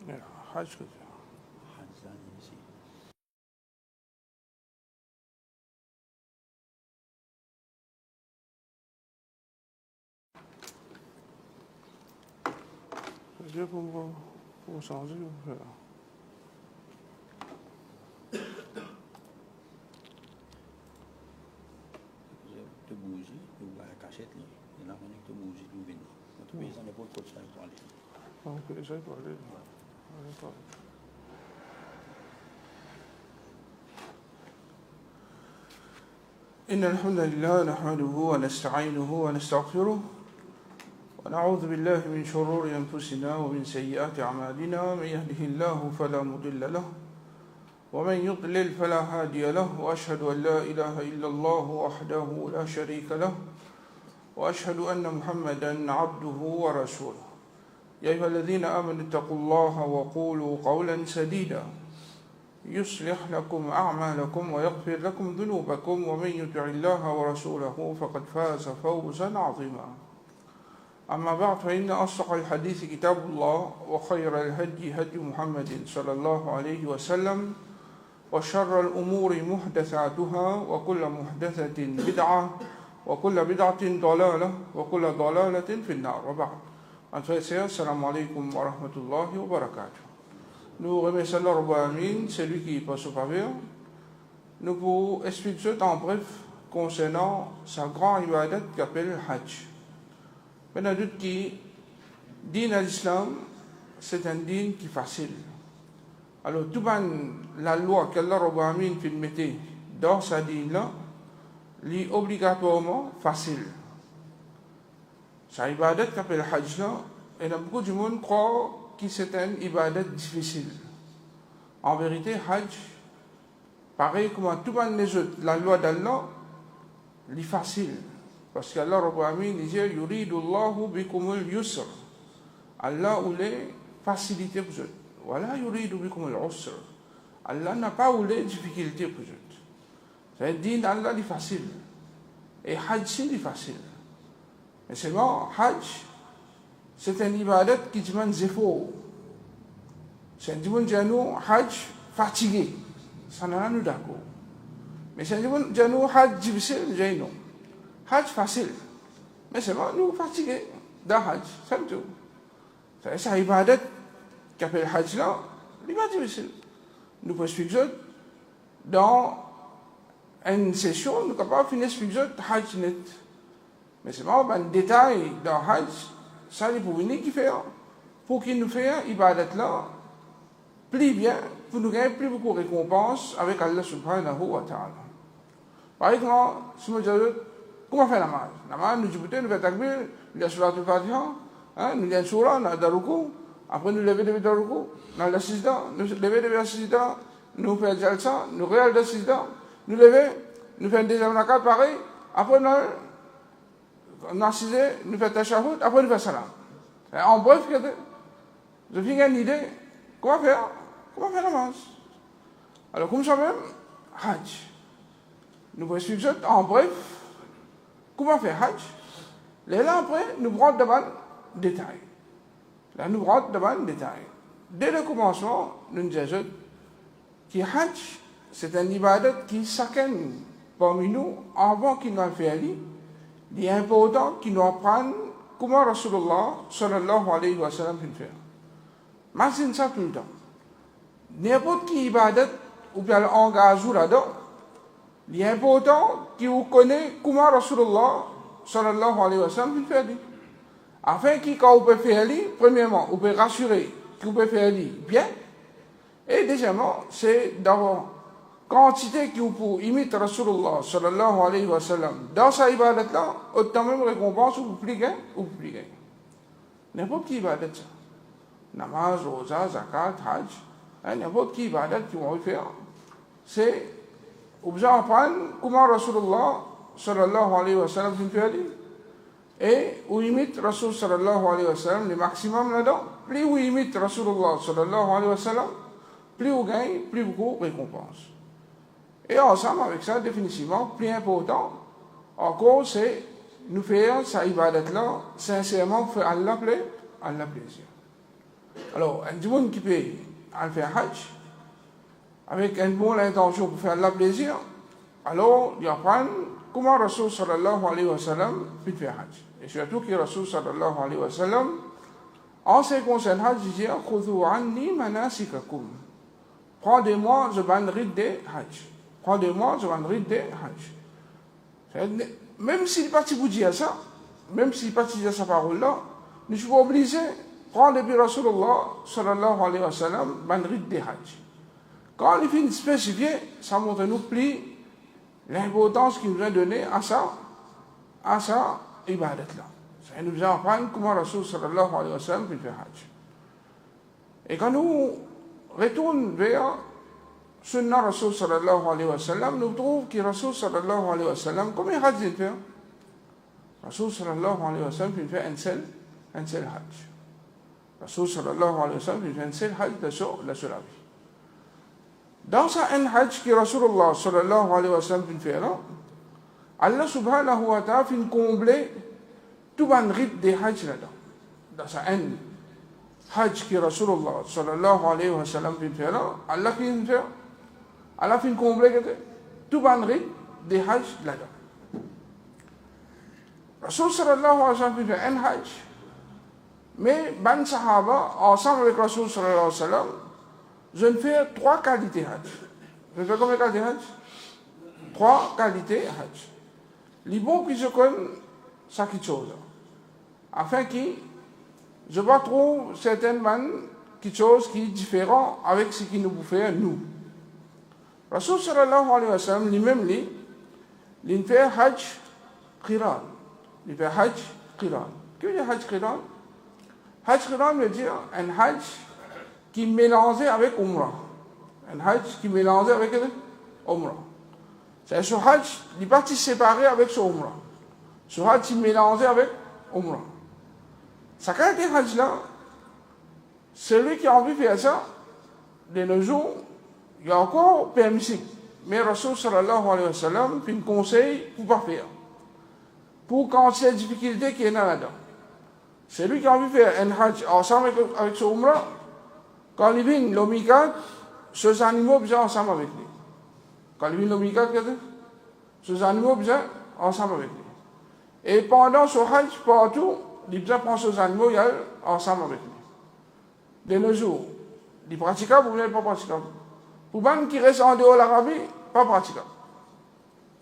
Hajj que tu ici. as. Pour changer. De bougie, de la cachette, il y a de bougie, de venir. Notre pays, ça n'est pas le ça pour aller. Ok, ça pour aller. إن الحمد لله نحمده ونستعينه ونستغفره ونعوذ بالله من شرور أنفسنا ومن سيئات أعمالنا من يهده الله فلا مضل له ومن يضلل فلا هادي له وأشهد أن لا إله إلا الله وحده لا شريك له وأشهد أن محمدا عبده ورسوله يا أيها الذين آمنوا اتقوا الله وقولوا قولا سديدا يصلح لكم أعمالكم ويغفر لكم ذنوبكم ومن يطع الله ورسوله فقد فاز فوزا عظيما أما بعد فإن أصدق الحديث كتاب الله وخير الهدي هدي محمد صلى الله عليه وسلم وشر الأمور محدثاتها وكل محدثة بدعة وكل بدعة ضلالة وكل ضلالة في النار وبعد السلام عليكم ورحمة الله وبركاته. Nous remercions Allah Rabbul Alamin, c'est lui qui passe au faveur. Nous vous expliquer en bref concernant sa grande ibadat qu'appelle Hajj. Maintenant, doute qui din à l'islam, c'est un din qui est facile. Alors, tout la loi qu'Allah Rabbul Alamin fait mettre dans sa din là, est obligatoirement facile. Sa ibadat qu'appelle Hajj là, et beaucoup de monde croit que c'est une ibadat difficile. En vérité, Hajj, pareil comme tout les autres, la loi d'Allah, est facile. Parce qu'Allah Rabbul Alamin disait Yuridu Allahu bikumul yusr. Allah voulait faciliter pour eux. Voilà, Yuridu bikumul usr. Allah n'a pas voulu difficulté pour eux. C'est dit d'Allah est facile. Et Hajj, c'est facile. Mais seulement, Hajj, c'est un ibadat qui demande des efforts. C'est un dimanche Hajj fatigué. Ça n'a rien d'accord. Mais c'est un dimanche Hajj difficile, j'ai non. Hajj facile. Mais c'est moi, nous fatigués dans Hajj. C'est tout. C'est un ibadat qui appelle Hajj là, il n'est pas difficile. Nous pouvons expliquer dans une session, nous ne pouvons pas finir expliquer Hajj net. Mais c'est moi, un détail dans Hajj, ça il faut venir qui fait. Pour qu'il nous fasse ibadat là, plus bien, pour nous gagner plus beaucoup de récompenses avec Allah subhanahu wa ta'ala. Par exemple, si je dis, comment faire la namaz? Namaz, nous disons, nous faisons takbir, nous disons surat al-Fatiha, nous disons surah, nous disons ruku, après nous levons de ruku, nous disons sijda, nous levons de sijda, nous faisons jalsa, nous regardons de sijda, nous levons, nous faisons des rakat pareil, après nous assisons, nous faisons tashahhud, après nous faisons salam. En bref, je finis une idée, comment faire la namaz? Alors, comme ça même, Hajj. Nous pouvons expliquer en bref, comment faire Hajj? Là, après, nous prenons devant le détail. Là, nous prenons devant le détail. Dès le commencement, nous disons que Hajj, c'est un ibadat qui chacun parmi nous, avant qu'il nous fait aller, il est important qu'il nous apprenne comment Rasulullah sallallahu alayhi wa sallam fait faire. Mais c'est ça tout le temps. N'importe qui ibadat ou bien engage là-dedans, il est important que vous connaissez comment Rasulullah sallallahu alayhi wa sallam fait faire. Afin que quand vous pouvez faire, premièrement, vous pouvez rassurer que vous pouvez faire bien. Et deuxièmement, c'est d'avoir quantité que vous pouvez imiter Rasulullah sallallahu alayhi wa sallam dans sa ibadat là, autant même récompense ou plus gain ou plus gain. N'importe qui ibadat ça. Namaz, roza, zakat, hajj, n'importe qui ibadat qui vont faire, c'est vous besoin apprendre comment Rasulullah sallallahu alayhi wa sallam fait et vous imitez Rasul sallallahu alayhi wa sallam le maximum là-dedans. Plus vous imitez Rasulullah sallallahu alayhi wa sallam, plus vous gagnez, plus beaucoup de récompenses. Et ensemble avec ça, définitivement, plus important, encore, c'est nous faire sa ibadat là, sincèrement, pour Allah plaisir. Alors, un monde qui peut aller faire Hajj, avec une bonne intention pour faire le plaisir, alors il apprend comment Rasul sallallahu alayhi wa sallam peut faire Hajj. Et surtout que Rasul sallallahu alayhi wa sallam, en ce qui concerne Hajj, il dit Khudhu anni manasikakum. Prends-moi, je vais rite des Hajj. Prends-moi, je vais rite des Hajj. Même s'il parti vous dire ça, même s'il parti dire sa parole-là, nous sommes obligés de prendre depuis Rasulullah sallallahu alayhi wa sallam, ben rite des Hajj. Quand il finit spécifié, ça montre nous plus l'importance qu'il nous a donnée à ça ibadat-là. Ça nous apprend comment Rasul sallallahu alayhi wa sallam fait Hajj. Et quand nous retournons vers Sunnah Rasul sallallahu alayhi wa sallam, nous trouvons que Rasul sallallahu alayhi wa sallam, combien de Hajj il fait? Rasul sallallahu alayhi wa sallam fait un seul Hajj. Rasul sallallahu alayhi wa sallam fait un seul Hajj de la seule vie. Dans un Hajj que Rasulullah sallallahu alayhi wa sallam fait là, Allah subhanahu wa ta'ala fait combler tout le rite des Hajj là-dedans. Dans un Hajj que Rasulullah sallallahu alayhi wa sallam fait là, Allah fait combler tout le rite des Hajj là-dedans. Rasul sallallahu alayhi wa sallam fait un Hajj, mais ban sahaba, ensemble avec Rasul sallallahu alayhi wa sallam, je ne fais 3 qualités Hajj. Je fais combien de qualités Hajj? 3 qualités Hajj. Les bons qui se connaissent, ça quelque chose. Afin que je ne trouve certaines quelque chose qui est différent avec ce qui nous fait nous. Rasul sallallahu alayhi wa sallam, lui-même, il fait Hajj Qiran. Il fait Hajj Qiran. Qu'est-ce que veut dire Hajj Qiran? Hajj Qiran veut dire un Hajj qui mélangeait avec Umrah. Un Hajj qui mélangeait avec Umrah. C'est ce Hajj, il est parti séparé avec ce Umrah. Ce Hajj, il mélangeait avec Umrah. Ça qualité Hajj là, celui qui a envie de faire ça, de nos jours, il y a encore permissible. Mais Rasul sallallahu alayhi wa sallam fait un conseil pour ne pas faire. Pour quand c'est la difficulté qui est là-dedans. Celui qui a envie de faire un Hajj ensemble avec ce Umrah, quand il vient l'omikat, ces animaux viennent ensemble avec lui. Quand il vient l'omikat, ces animaux viennent ensemble avec lui. Et pendant ce Hajj, partout, il prend ces animaux ensemble avec lui. De nos jours, il est praticable ou pas praticable? Pour les gens qui restent en dehors de l'Arabie, pas praticable.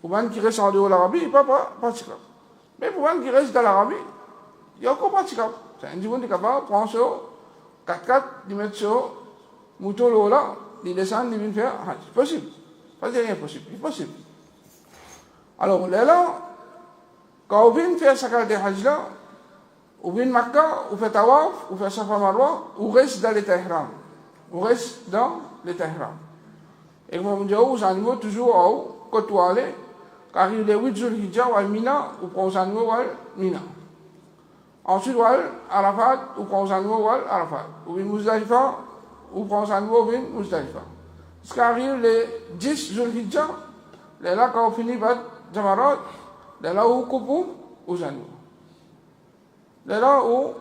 Pour les gens qui restent en dehors de l'Arabie, pas praticable. Mais pour les gens qui restent dans l'Arabie, il y a encore praticable. C'est un individu qui est capable de prendre sur 4x4, de mettre sur mouton là, de descendre, de venir faire Hajj. C'est possible. Pas dire rien possible. C'est possible. Alors là, quand on vient faire sa carte de Hajj là, on vient de Makkah, on fait Tawaf, on fait Safa Marwa, on reste dans l'état ihram. On reste dans l'état ihram. Et comme on dit, aux animaux toujours en haut, côtoyer, car il y a 8 jours Hijjah, ou à Mina, ou prend aux animaux ou à Mina. Ensuite, ou à Arafat, ou prend aux animaux ou à Arafat. Ou à Muzdalifa, ou prend aux animaux ou à Muzdalifa. Ce qui arrive les 10 jours Hijjah, là, quand on finit par Jamarat, là où on coupe aux animaux. Là où on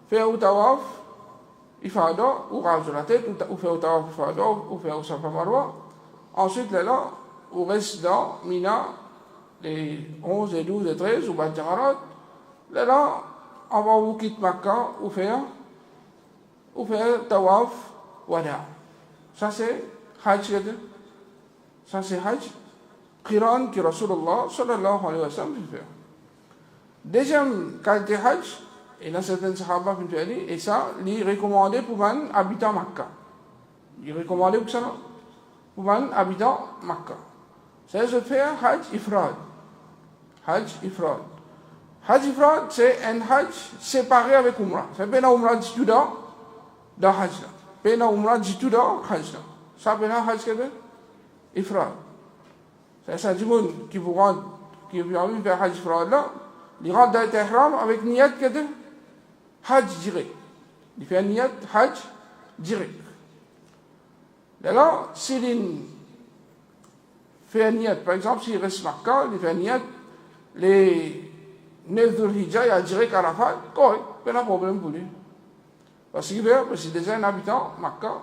fait un tawaf, il fait un dos, ou rase la tête, ou fait un tawaf, il fait un dos, ou fait un Safa Marwa. Ensuite, là, on reste dans Mina, les 11, les 12, les 13, ou Bad Jamarat. Là, on va vous quitter Makkah, ou faire tawaf, wada. Ça, c'est Hajj. Ça, c'est Hajj. Qiran que Rasulullah sallallahu alayhi wa sallam fait. Deuxième qualité Hajj, et là certains sahaba font faire, et ça, il est recommandé pour un habitant Makkah. Il est recommandé pour ça, pour un habitant Makkah. C'est de faire Hajj Ifrad. Hajj Ifrad. Hajj Ifrad, c'est un Hajj séparé avec Umrah. C'est pas un Umrah du tout dans Hajj. Pas un Umrah du tout dans Hajj. Ça, c'est un Hajj Ifrad. C'est ça, du monde qui vous rend, qui a envie de faire Hajj Ifrad là, il rentre dans l'ihram avec niyat de Hajj direct. Il fait un niyat Hajj direct. Là, s'il fait un niyat, par exemple, s'il reste Makkah, il fait un niyat, les 9 Dhul Hijjah, il y a direct Arafat, correct, pas de problème pour lui. Parce qu'il veut, parce que c'est déjà un habitant, Makkah,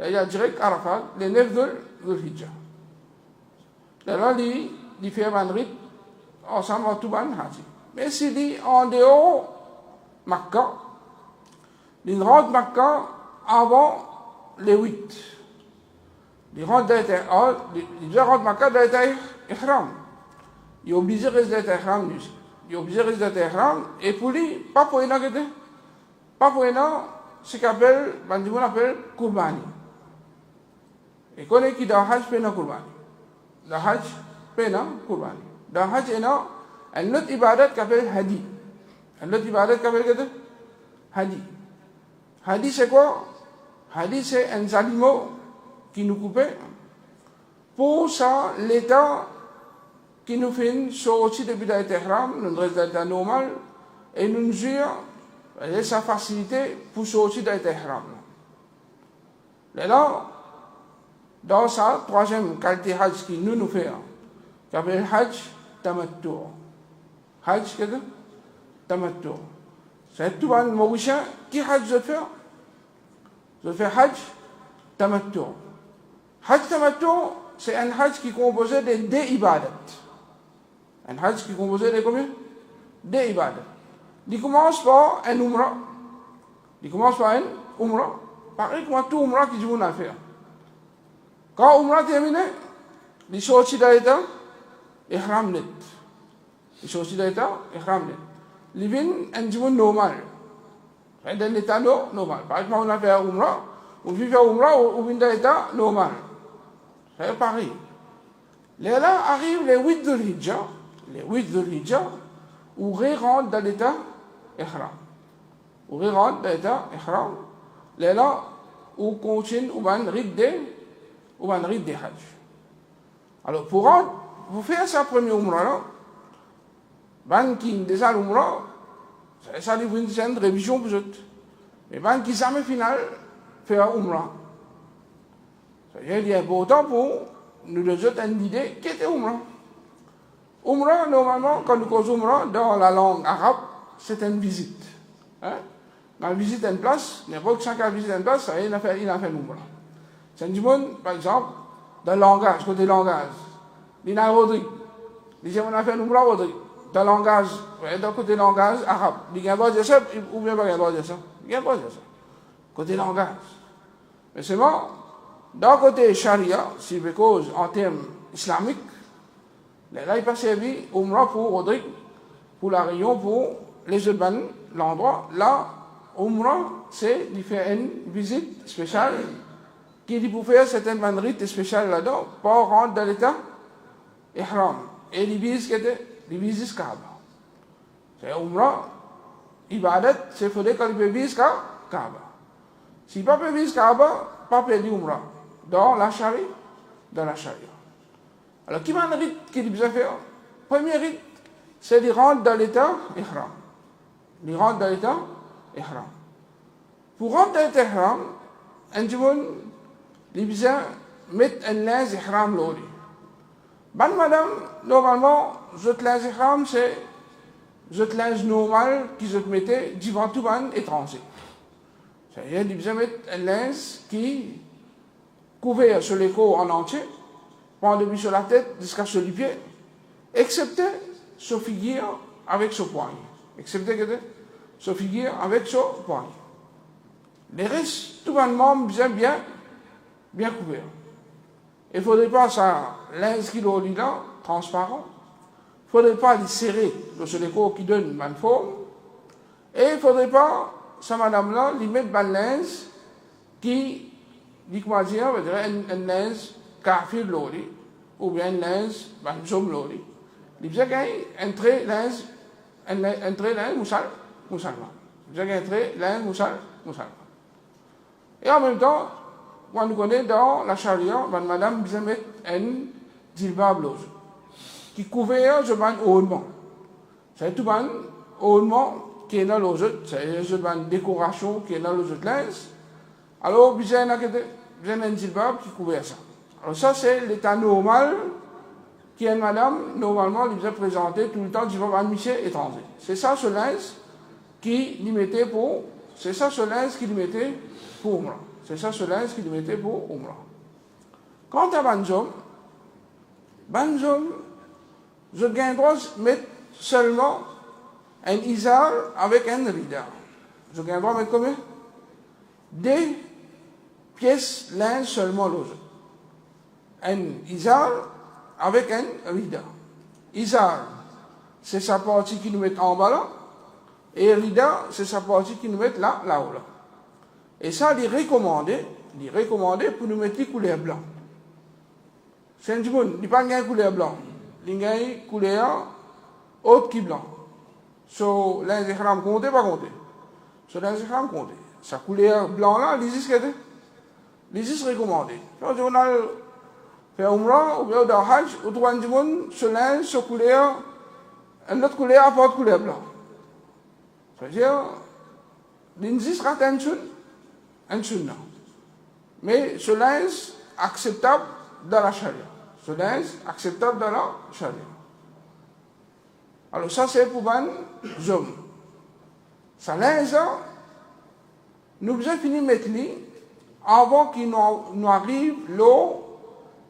il y a direct Arafat, les 9 de Hijjah. Là, il fait un rite ensemble à Touban Haji. Mais s'il dit en dehors Makkah, il rentre Makkah avant les 8. Il rentre Makkah dans l'Ihram. Il est obligé de rester dans l'Ihram. Il est obligé de rester dans l'Ihram. Et pour lui, pas pour une ce qu'on appelle Kurbani. Et qu'on est qui dans Hajj pena Kurbani. Dans Hajj pena Kurbani. Dans Hajj, il y a un autre ibadat qui s'appelle Hadi. Un autre ibadat qui s'appelle Hadi. Hadi, c'est quoi? Hadi, c'est un animal qui nous coupe. Pour ça, l'État qui nous fait sortir depuis l'Ihram, nous reste dans l'état normal, et nous jure sa facilité pour sortir de l'Ihram. Et là, dans sa troisième qualité Hajj qui nous fait, qui s'appelle Hajj Tamattu. Hajj Tamattu. C'est tout le Mauricien qui Hajj je fais. Je fais Hajj Tamattu. Hajj Tamattu, c'est un Hajj qui est composé de 2 ibadats. Un Hajj qui est composé de combien? 2 ibadats. Il commence par un Umrah. Pareil comme tout Umrah qui dit à faire. Quand Umrah est terminé, il sortit de l'état Ihram net. Il vient un jour normal. C'est dans l'état normal. Par exemple, on a fait Umrah, on vit faire Umrah, on vient dans l'état normal. C'est pareil. Là arrive les 8 de l'Hijjah, où on rentre dans l'état Ihram. Là, on continue, on va rite des Hajj. Alors, vous faites sa première Umrah, ban qui déjà l'Umrah, ça livre une révision pour eux. Mais ban qui jamais final fait Umrah. C'est important pour nous donner une idée qui était Umrah. Umrah, normalement, quand nous causons Umrah, dans la langue arabe, c'est une visite. Quand on visite une place, n'importe qui qui visite une place, il a fait Umrah. C'est du monde, par exemple, dans le langage, côté langage. Il y a Rodrigue. Il dit, on a fait Umrah Rodrigue. Dans le langage, dans le côté langage arabe. Il y a un droit de dire ça, ou bien pas un droit de dire ça. Il y a un droit de dire ça. Côté langage. Mais seulement, dans le côté charia, si je cause en termes islamiques, là, il pas servi Umrah pour Rodrigue, pour la Réunion, pour les autres l'endroit. Là, Umrah, c'est de faire une visite spéciale qui dit pour faire certaines rites spéciales là-dedans, pour rentrer dans l'état Ihram. Et il vise Kaaba. C'est Umrah, Ibadat, c'est faudrait qu'il vise Kaaba. Si pas peut vise Kaaba, pas perdu Umrah. Dans la charia. Alors, qui va un rite qu'il doit faire? Premier rite, c'est de rentrer dans l'état Ihram. Pour rentrer dans l'état Ihram, un jour, il besoin mettre un linge Ihram lori. Madame, normalement, ce linge Ihram, c'est ce linge normal qui se mettait devant tout le étranger. C'est-à-dire, il besoin mettre un linge qui couvert sur les côtes en entier, prend depuis sur la tête jusqu'à sur les pieds, excepté ce figure avec ce poignet. Les restes, tout le monde bien couvert. Il ne faudrait pas ça, linge qui est là, transparent. Il ne faudrait pas les serrer sur les côtes qui donnent une forme. Et il ne faudrait pas, ça madame-là, lui mettre un linge qui, comment dire, un linge kafir lori, ou bien un linge banjom lori. Il y a un trait linge musulman. Et en même temps, quand on connaît dans la charia, madame besoin mettre un djilbab lose, qui couvert je ban hautement. C'est tout ban hautement qui est dans l'autre, c'est une décoration qui est dans l'autre linge. Alors, besoin un djilbab qui couvre ça. Alors ça, c'est l'état normal qui est madame, normalement, il vous a présenté tout le temps du moment monsieur étranger. C'est ça, ce linge qui lui mettait pour c'est ça ce linge qu'il mettait pour Umrah. C'est ça ce linge qu'il mettait pour Umrah. Quant à Banjom, je gagne droit de mettre seulement un izar avec un rida. Je gagne droit de mettre combien? Des pièces linge seulement logées. Un izar avec un rida. Izar, c'est sa partie qui nous met en bas là, et rida, c'est sa partie qui nous met là-haut là. Et ça, il est recommandé pour nous mettre les couleurs blancs. C'est un petit il n'y a pas de couleur blanc. Il y a une couleur haute qui blanc. So, l'ingéram compte, pas compté. So, l'ingéram compte. Sa couleur blanc là, l'ISIS qu'est-ce? L'ISIS recommandé. Quand on a fait Umrah, ou bien au Hajj, ou droit du monde, ce linge, ce couleur, une autre couleur apporte couleur blanc. C'est-à-dire, l'ISIS rate un sunna. Mais ce linge acceptable dans la charia. Ce linge acceptable dans la charia. Alors ça c'est pour les hommes. Ça linge, nous devons finir de mettre lui avant qu'il nous arrive l'eau,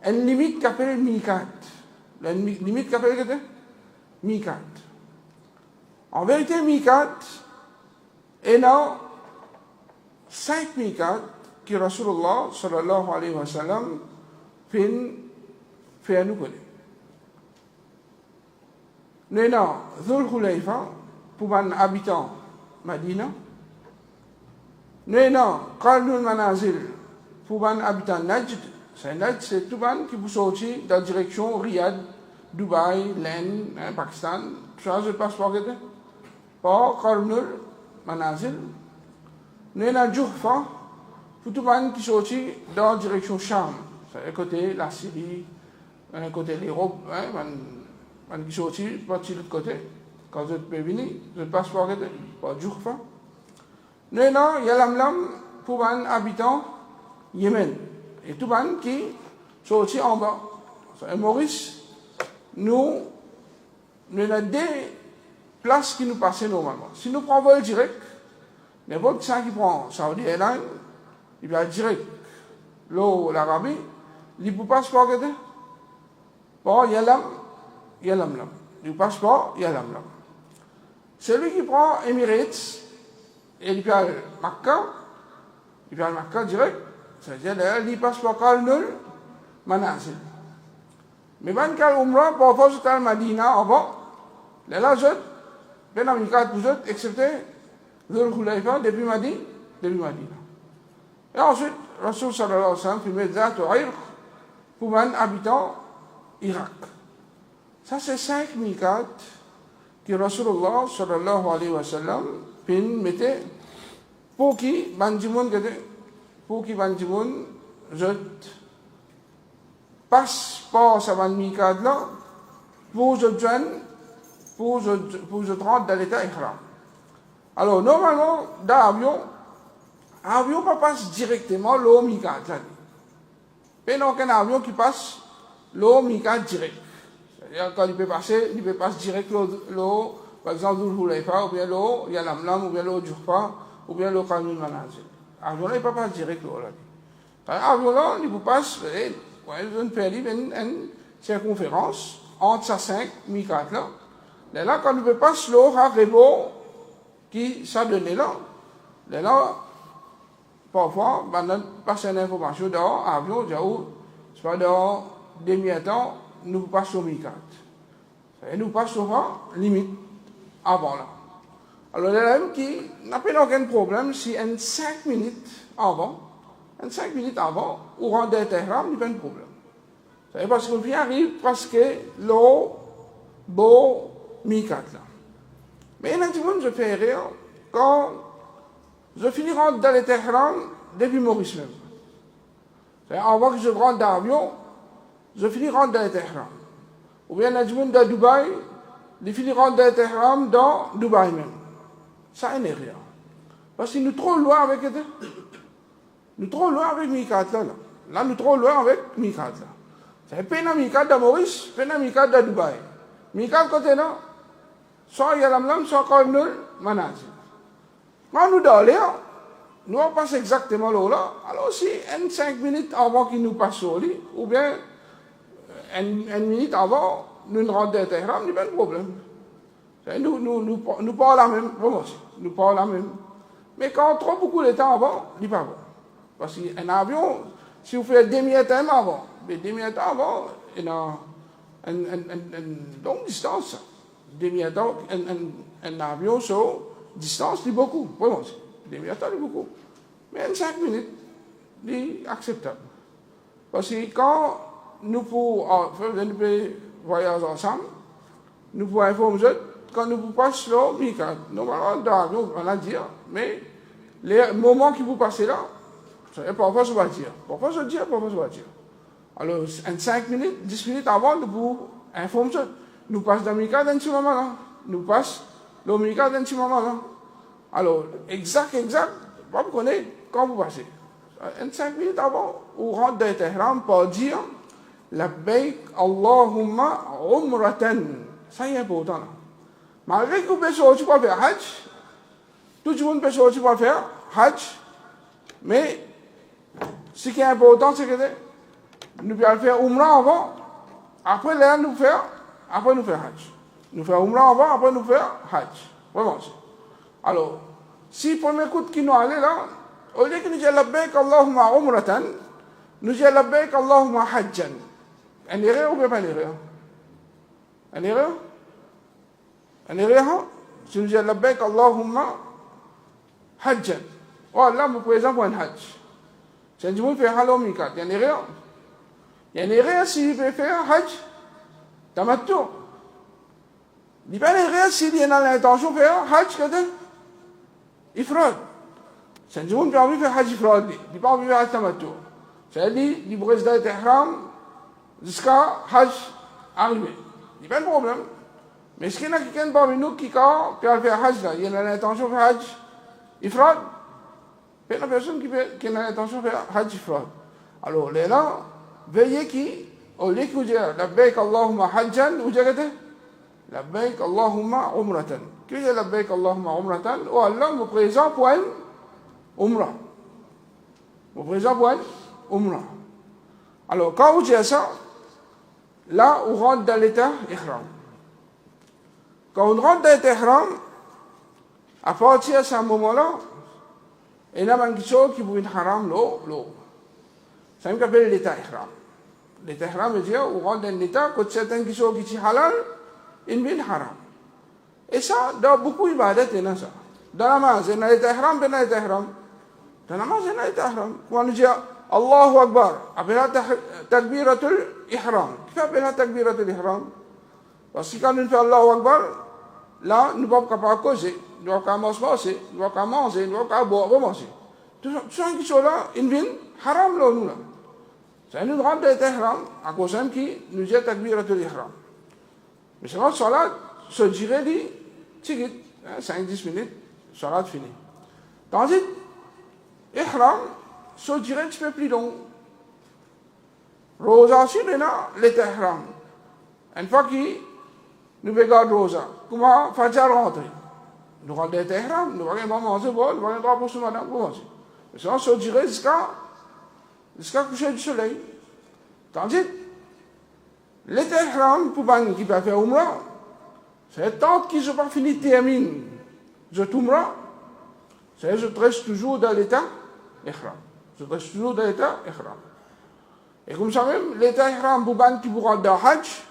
une limite qui appelle mikat. La limite qui appelle mikat. En vérité, mikat est dans 5 mikat que Rasulullah sallallahu alayhi wa sallam fait à nous connaître. Nous avons Dhul Khulaifa pour un habitant Madina. Nous avons Qarnul Manazil pour un habitant Najd. Najd, c'est tout le monde qui peut sortir dans la direction Riyad, Dubaï, l'Inde, Pakistan. Tu as le passeport que tu as? Par Qarnul Manazil. Nous avons Juhfa pour tout le monde qui sortit dans la direction Sham. C'est à côté la Syrie, à côté l'Europe, qui sortit parti de l'autre côté. Quand vous êtes venir, vous passez par Juhfa. Nous avons Yalamlam pour un habitant Yémen. Et tout le monde qui sortit en bas. Et Maurice, nous avons des places qui nous passent normalement. Si nous prenons vol direct, n'importe qui qui prend Saudi Airlines, il va direct l'Arabie, il ne peut pas se faire par Yalamlam. Il passe par Yalamlam. Celui qui prend Emirates, et il va Makkah direct, c'est-à-dire il passe par Qarnul Manazil. Mais quand il Umrah, parfois c'est à Madina avant, là, je ben amical pour eux, excepté Dhul Khulaifa depuis Madina. Et ensuite, Rasul sallallahu alayhi wa sallam fait Zat al-Irq pour un habitant Irak. Ça, c'est 5 mikat que Rasulullah sallallahu alayhi wa sallam mettait pour qui Banjimoun je passe par sa mikat là pour je rentre dans l'état ihram. Alors, normalement, dans l'avion ne passe directement l'eau mikat. Il n'y a aucun avion qui passe l'eau mikat direct. C'est-à-dire, quand il peut passer direct l'eau, par exemple, Dhul Khulaifa, ou bien l'eau Yalamlam, ou bien l'eau Juhfa, ou bien l'eau Qarnul Manazil. L'avion là, il ne peut pas passer direct l'eau là. L'avion là, il peut passer, une circonférence entre ces 5 mikat là. Là, quand il peut passer l'eau, qui s'est donné là, parfois, on passe une information dans l'avion, soit dans demi-temps, nous passons au mikat. Et nous passons limite avant là. Alors, il y a qui n'a pas aucun problème si en 5 minutes avant, ou rendre l'ihram, il n'y a pas de problème. C'est parce qu'on arrive parce que l'eau, beau, mikat là. Mais il y a un je fais rire quand je finis rentre dans l'ihram depuis Maurice même. C'est-à-dire, avant que je rentre dans l'avion, je finis rentre dans l'ihram. Ou bien il y a un de Dubaï, il finit rentre dans l'ihram dans Dubaï même. Ça n'est rien. Parce que nous sommes trop loin avec mikat là. Là, nous sommes trop loin avec mikat là. C'est pas un mikat de Maurice, pas un mikat de Dubaï. Mikat côté là, soit Yalamlam, soit Qarnul Manazil. Quand nous d'aller, nous on passe exactement là. Alors si 5 minutes avant qu'il nous passe au lit, ou bien une minute avant, nous ne rentrons dans Tehran, il n'y a pas de problème. Nous parlons la même, vraiment, nous parlons la même. Mais quand on trouve beaucoup de temps avant, il n'est pas bon. Parce qu'un avion, si vous faites demi-temps avant, mais demi-temps avant, il y a une longue distance. Demi-temps, un avion sur distance, c'est beaucoup, vraiment, demi-temps, c'est beaucoup. Mais en 5 minutes, c'est acceptable. Parce que quand nous pouvons faire un voyage ensemble, nous pouvons informer, quand nous pouvons passer là, normalement, dans l'avion, on va dire, mais les moments qui vous passez là, parfois je vais dire, parfois je dis, parfois je vais dire. Alors, en 5 minutes, 10 minutes avant, nous pouvons informer, nous passons dans Mika dans ce moment-là, nous passons dans Mika dans ce moment-là. Alors, exact, vous connaissez quand vous passez. En 5 minutes avant, vous rentrez dans Tehran pour dire Labbaik Allahumma Umratan. Ça y est important là. Malgré que vous pouvez sortir pour faire Hajj, tout le monde peut sortir pour faire Hajj, mais ce qui est important, c'est que nous pouvons faire Umrah avant, après là, nous faire Hajj. Nous faisons Umrah avant, après nous faire Hajj. Vraiment. Alors, si le premier coup qui nous allait là, au lieu que nous disons Labbaik Allahumma Umratan, nous disons Labbaik Allahumma Hajjan. Un erreur ou pas une erreur? Une erreur? Une erreur? Si nous disons Labbaik Allahumma Hajjan. Oh Allah me présente pour un Hajj. Si on fait Halomikat, il y a une erreur. Il y a une erreur s'il peut faire Hajj. Tamattu. Il n'y a pas d'erreur s'il y a l'intention de faire Hajj que Ifrad. Si on peut envie de faire Hajj Ifrad, il n'y a pas envie de faire Hajj Tamattu. C'est-à-dire, il brise dans l'Ihram jusqu'à Hajj arrivé. Il n'y a pas de problème. Mais est-ce qu'il y a quelqu'un parmi nous qui, quand peut faire Hajj, là, il a l'intention de faire Hajj Ifrad? Il y a une personne qui a l'intention de faire Hajj Ifrad. Alors, là, veillez qui, au lieu que vous dites Labbaik Allahumma Hajjan, vous dites Labbaik Allahumma Umratan. Que dit Labbaik Allahumma Umratan? Oh Allah me présente pour un Umrah. Me présente pour un Umrah. Alors, quand vous dites ça, là, on rentre dans l'état Ihram. Quand on rentre dans l'état Ihram, à partir de ce moment-là, il y a quelque chose qui vous est haram, l'eau. Ça me appelle l'état Ihram. L'état Ihram veut dire, on rentre dans l'état, quand certaines choses qui sont halal, ils sont haram. Et ça, dans beaucoup d'ibadat, il y a ça. Dans la namaz, il y a l'état Ihram, dans l'état Ihram. Dans la namaz, il y a l'état Ihram. Quand on dit Allahu Akbar, appelle takbiratul Ihram. Qui fait appeler takbiratul Ihram? Parce que quand on fait Allahu Akbar, là, nous ne pouvons pas causer, nous ne pouvons pas manger, nous ne pouvons pas manger, nous ne pouvons pas boire, manger. Tout ça qui sont là, ils viennent haram là, nous là. C'est nous rentrons dans l'Ihram, à cause de qui nous dit takbiratul Ihram. Mais c'est notre salat, se dirait dit, 5-10 minutes, salat fini. Tandis, Ihram, se dirait un petit peu plus long. Rosa aussi, il y a l'Ihram. Une fois que nous regardons Rosa, comment Fajr rentre? Nous rentrons dans l'Ihram, nous allons manger, nous allons droit pour ce matin, pour manger. Mais sinon, se dirait jusqu'à coucher du soleil. Tandis, l'Ihram, pour les qui peuvent faire Umrah, c'est tant qu'ils n'ont pas fini de terminer de Umrah, c'est je reste toujours dans l'état Ihram. Je reste toujours dans l'état Ihram. Et comme ça même, l'état Ihram, pour les qui vous rentrent dans Hajj,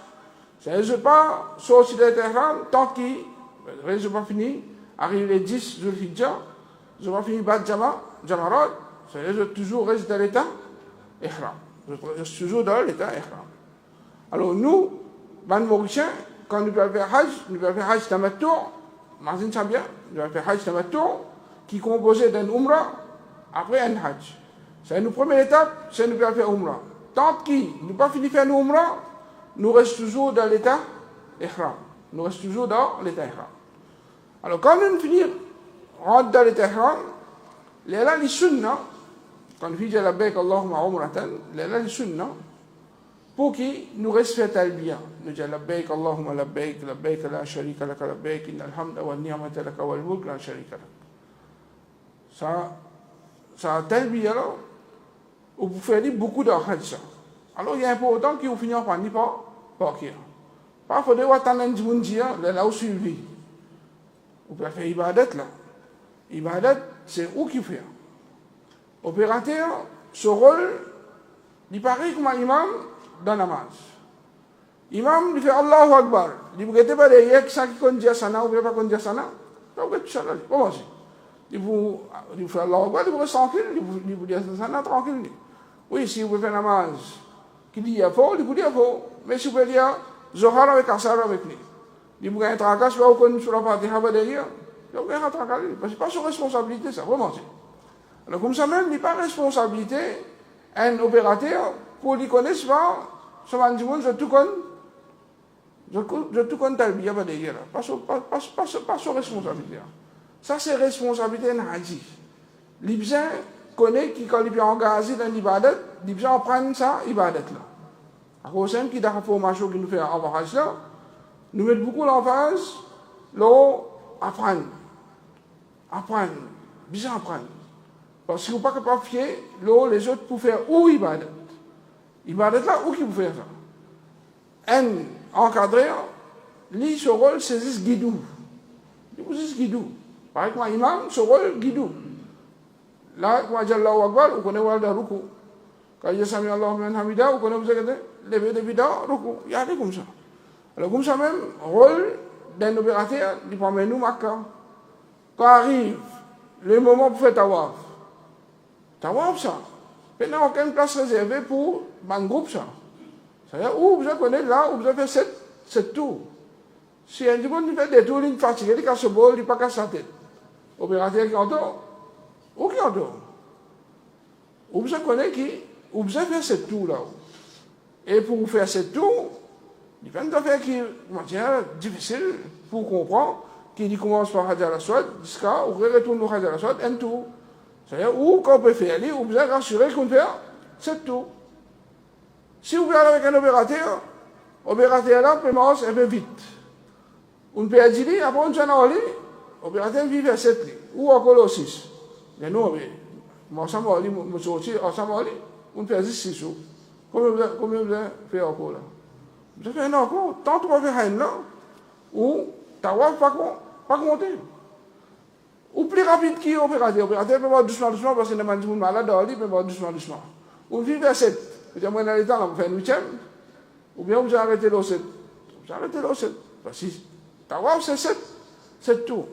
c'est je pas sortir de l'état Ihram tant qu'ils n'ont pas fini, arrive les 10 Dhul Hijjah, je n'ai pas fini Bad Jamarat, c'est je toujours reste dans l'état Ihram. Je reste toujours dans l'état Ihram. Alors nous, les Mauriciens, quand nous pouvons faire Hajj Tamattu, Martin Sabia, nous pouvons faire Hajj Tamattu, qui est composé d'un Umrah, après un Hajj. C'est une première étape, c'est nous pouvons faire Umrah. Tant qu'ils n'ont pas fini de faire Umrah, nous restons toujours dans l'état Ihram. Nous restons toujours dans l'état Ihram. Alors quand nous finissons, rentre dans l'état Ihram, il y a là les sunnah, quand nous disons Labbaik Allahumma Umratan, il y a là les sunnah, pour qui nous reste fait talbiya. Nous disons Labbaik Allahumma Labbaik, Labbaik la sharika laka Labbaik, inna alhamda wa ni'mata laka wal mulk la sharika laka. ça a tellement alors, vous pouvez faire beaucoup de hajj. Alors il est important que vous finissez par n'y pas qu'il. Parfois, vous attendez un petit là où suivi. Vous pouvez faire ibadat là. Ibadat, c'est où qui fait. Opérateur, ce rôle, il paraît comme un imam dans la namaz. Imam, il fait Allahu Akbar. Il ne peut pas dire que ça qui conduit sana, ou pas conduit sana. Donc, vous êtes comment c'est? Il fait Allahu Akbar, il vous reste tranquille, il vous dit sana tranquille. Oui, si vous pouvez faire namaz, qui dit il faut, il vous dit il faut. Mais si vous pouvez dire Zohar avec Asar avec lui. Il vous gagne tracas, il va vous connaître sur la Fatiha derrière. Il vous gagne tracas. C'est pas sa responsabilité, ça, vraiment. Alors, comme ça même, il n'y a pas de responsabilité un opérateur pour lui connaître pas, ce monde, je tout connais. Je tout connais Talbiya pas derrière. Pas sa responsabilité. Ça, c'est responsabilité d'un haji. L'Ibsen connaît qui, quand il est engagé dans l'ibadat, l'Ibsen prend ça, ibadat là. À cause qui a fait formation qui nous fait avoir hajj là, nous mettons beaucoup l'emphase, là, apprendre. Apprendre. Bien apprendre. Parce que vous n'êtes pas capable de faire, là, les autres pour faire où ibadat. Ibadat là, où qui vous faire ça? Un encadré, lui, ce rôle, c'est juste guidou. Il vous juste guidou. Par exemple, imam, ce rôle, guidou. Là, quand je dis Allahu Akbar, vous connaissez Walda Ruku. Quand je dis Sami Allahu Man Hamida, vous connaissez lever des bidons, Ruku. Il y a des comme ça. Alors, comme ça même, rôle d'un opérateur, il prend nous Makkah. Quand arrive le moment pour faire tawaf, ça. Il n'y a aucune place réservée pour un groupe, ça. C'est-à-dire, où vous connaissez là, où vous avez fait cette tour. Si un monde fait des tours, il est fatigué, il casse le bol, il ne casse sa tête. Opérateur qui entend, ou qui entend. Où vous connaissez qui, où vous avez fait cette tour là. Et pour vous faire cette tour, il y a une affaire qui est difficile pour comprendre, qui commence par Hajar al-Aswad, jusqu'à, ou retourne au Hajar al-Aswad, un tour. C'est-à-dire, où qu'on peut faire aller, où vous êtes rassuré qu'on peut faire cette tour. Si vous allez avec un opérateur là, peut commencer un peu vite. On peut dire, après on s'en a allé, opérateur vit vers 7 lits, ou encore le 6. Mais nous, on s'en va aller, on peut dire 6 jours. Combien vous avez fait encore là? Vous avez fait un encore, tant que vous avez fait un là, ou tawaf pas compter. Ou plus rapide qui est opérateur. Opérateur peut voir doucement, parce que les gens malades, il peut voir doucement. On vit vers 7. Vous avez dans le temps, on fait un 8e, ou bien vous arrêtez le 7. Vous arrêtez le 7. Parce que tawaf, c'est 7 tours.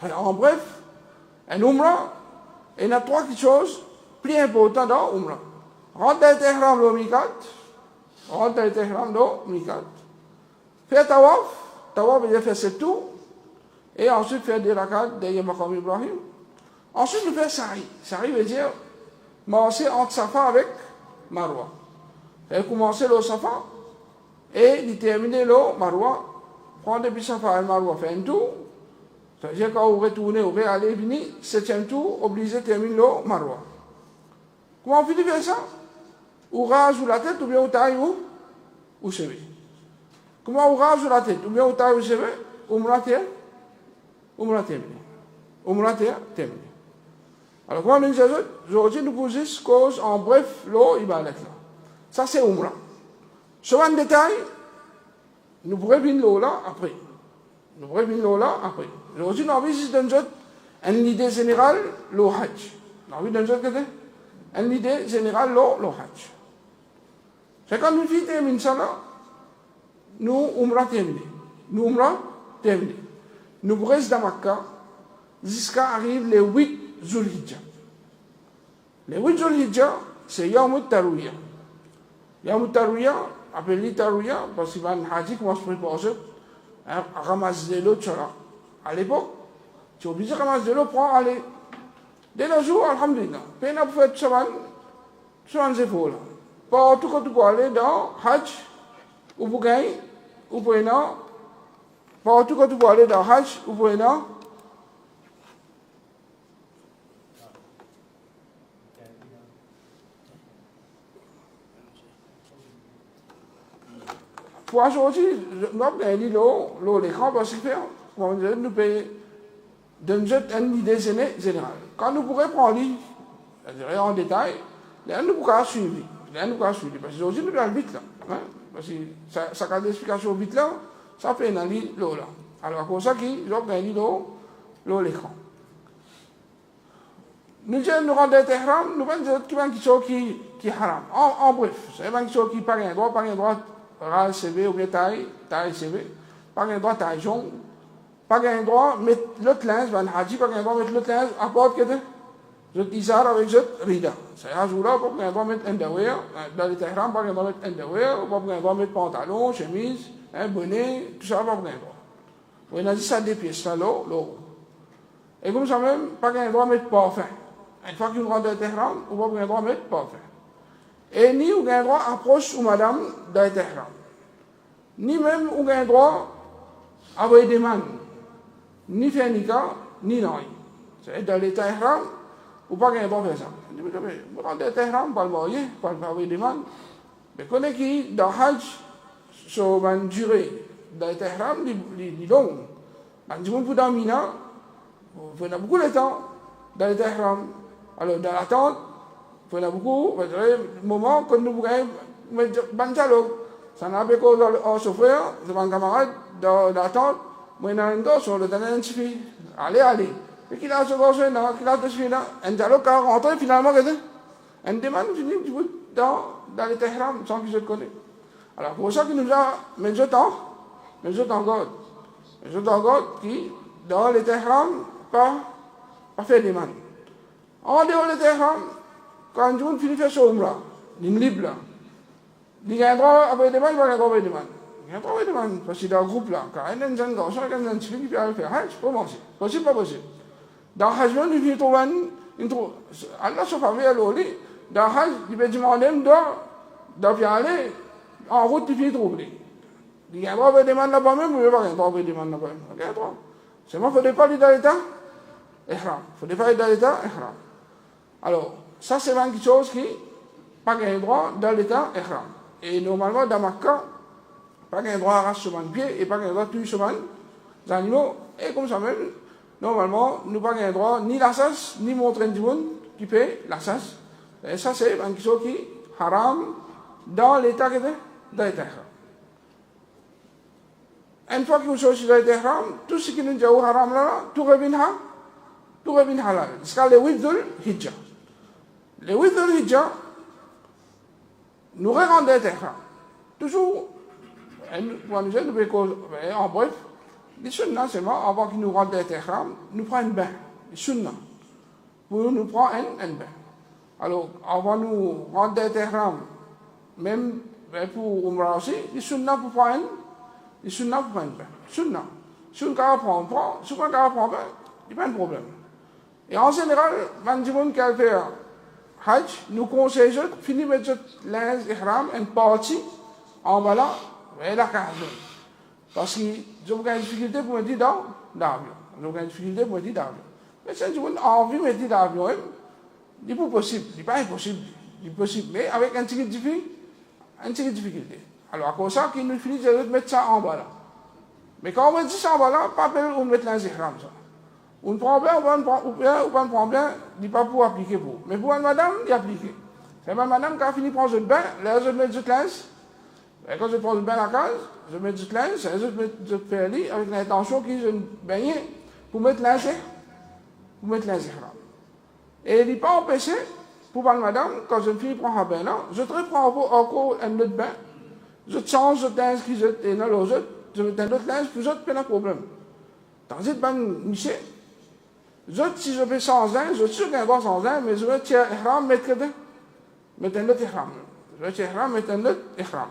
En bref, un umrah, il y a 3 choses plus importantes dans l'umrah. Rentre dans l'ihram le mikat. Rentre dans l'ihram le mikat. Faire tawaf, il y a fait 7 tours. Et ensuite faire des rakats derrière Maqam Ibrahim. Ensuite, nous faire sa'i. Sa'i veut dire marcher entre Safa avec Marwa. Et commencer le Safa et terminer le Marwa. Prendre depuis Safa et Marwa, faire un tour. C'est-à-dire quand vous retournez, vous allez aller venir, 7e tour, obligé de terminer le Marwa. Comment on finit faire ça? Ou rase la tête, ou bien ou taille ou cheveux. Comment on rase la tête, ou bien ou taille ou cheveux? Umrah terminé. Alors, comment on dit aujourd'hui, nous posons cause en bref, l'eau, ibadat là. Ça, c'est Umrah. Sur un détail, nous pourrons venir l'eau là après. Aujourd'hui, nous avons juste une idée générale, le Hajj. Nous avons une idée générale, le Hajj. C'est quand nous terminons ça là, nous Umrah terminé. Nous restons dans Makkah jusqu'à arriver les 8 Zulhijjah. Les 8 Zulhijjah, c'est Yawm al-Tarwiyah. Yawm al-Tarwiyah, appelé Tarwiyah, parce qu'il y a un hadith qui commence à préparer à ramasser de l'eau. À l'époque, tu es obligé de ramasser de l'eau pour aller. Dès le jour, alhamdulillah, peine à faire ce épaules. Pas tout quand tu peux aller dans Hajj, ou pour gagner, ou pour aller dans. Partout quand tu peux aller dans Hajj, ou pour aller dans. Pour aujourd'hui, nous avons l'écran parce que nous payons une idée générale. quand nous pourrons prendre en détail, nous pourrons suivre. Parce que aujourd'hui, nous allons vite là. Parce que ça a l'explication vite là, ça fait un l'eau là. Alors, pour ça, ils ont gagné l'eau l'écran. Nous disons, nous rendons des ihram, nous pensons qu'il y a quelque chose qui est haram. En bref, c'est quelque chose qui n'est pas un droit, ras CV ou bien taille CV, pas un droit taille jaune, pas un droit mettre l'autre linge, pas un droit mettre l'autre linge à part que je isar avec je rida. C'est un jour là, pas un droit mettre underwear, dans les ihram, pas un droit mettre underwear, pas un droit mettre pantalon, chemise, bonnet, tout ça, pas un droit. On a dit ça des pièces, là, l'eau. Et comme ça même, pas un droit mettre parfum. Une fois qu'on rentre dans le Tehran, on va avoir un droit de mettre parfum. Et ni on a un droit approche ou madame dans le Tehran. Ni même on a un droit avoir des mains. Ni faire nika, ni non. C'est dans le Tehran, on n'a pas un droit de faire ça. On rentre dans le Tehran, on ne parle pas avoir des mains. Mais quand on est qui, dans Hajj, sur une durée, dans le Tehran, il est long. Si on peut dans Mina, il faut beaucoup de temps dans le Tehran. Alors, dans l'attente, il faut beaucoup, le moment quand nous voulons mettre ça n'a pas qu'au chauffeur, c'est mon camarade, dans l'attente, moi, il y a un dos sur le dernier suffit. Allez. Et qu'il a ce gros qu'il a ce suffit là, un dialogue qui a rentré finalement, un demande finit dans les Tehran sans qu'il se connaisse. Alors, pour ça qu'il nous a mis le temps God. Le temps God qui, dans les Tehran, pas fait demande. En dehors de Tehran, quand on finit de faire son umrah, il est libre. Il y a un droit à faire des mains, il y a un droit à faire des mains. Il y a un droit à faire des mains, parce qu'il y a un groupe là. Quand il y a un jeune garçon, il y a un jeune fille qui peut faire Hajj, c'est possible, pas possible. Dans Hajj, il finit de trouver Allah se fait à l'oli. Dans Hajj, il peut demander de aller en route, il finit de trouver. Il y a un droit à faire des mains là-bas même, il n'y a pas un droit à faire des mains là-bas même. Il y a un droit. C'est moi, il ne faut pas aller dans l'état ihram. Il ne faut pas aller dans l'état ihram. Alors, ça c'est quelque chose qui n'a pas un droit dans l'état ihram. Et normalement, dans Makkah, pas un droit à arracher sur un pied et pas un droit à tuer sur les animaux. Et comme ça même, normalement, nous n'avons pas un droit ni l'assas, ni montrer du monde qui paie l'assas. Et ça c'est quelque chose qui est haram dans l'état ihram. Une fois que vous sortez dans l'état ihram, tout ce qui nous dit haram là, tout revient halal. C'est le 8 Dhul Hijjah. Le 8 Dhul Hijjah, nous regardons des ihram. Toujours, en bref, les sunnah, c'est moi, avant qu'ils nous rendent des ihram, nous prenons un bain. Les sunnah. Pour nous prendre un bain. Alors, avant nous rendre des ihram, même pour Umrah aussi, les sunnah pour prendre un bain. Sunnah. Si on prend un bain, il n'y a pas de problème. Et en général, quand on fait Hajj, nous conseillons de finir avec le linge ihram, une partie en bas là, et la case. Parce que j'ai une difficulté pour me dire d'avion. Mais si on a envie de me dire d'avion, il n'est pas possible. Il n'est pas impossible. Il est possible. Mais avec une petite difficulté. Alors, à cause de ça, il nous finit de mettre ça en bas là. Mais quand on met ça en bas là, pas besoin de mettre linge ihram ça. On prend bien, on prend bien, il n'est pas pour appliquer pour. Mais pour une madame, il applique. C'est ma madame qui a fini de prendre le bain, là je mets du linge. Et quand je prends le bain à la case, je mets du linge, je mets du perlis avec l'intention que je baigne pour mettre linge ihram. Et il n'est pas empêché, pour une madame, quand je finis de prendre un bain là, je reprends encore un autre bain, je change le linge qui est dans l'eau, je mets un autre linge, puis je n'ai pas de problème. Tandis que Michel, si je fais sans un, je suis sûr qu'il y a un droit sans un, mais je vais tirer ihram, mettre un autre ihram. Je vais tirer ihram, mettre un autre ihram.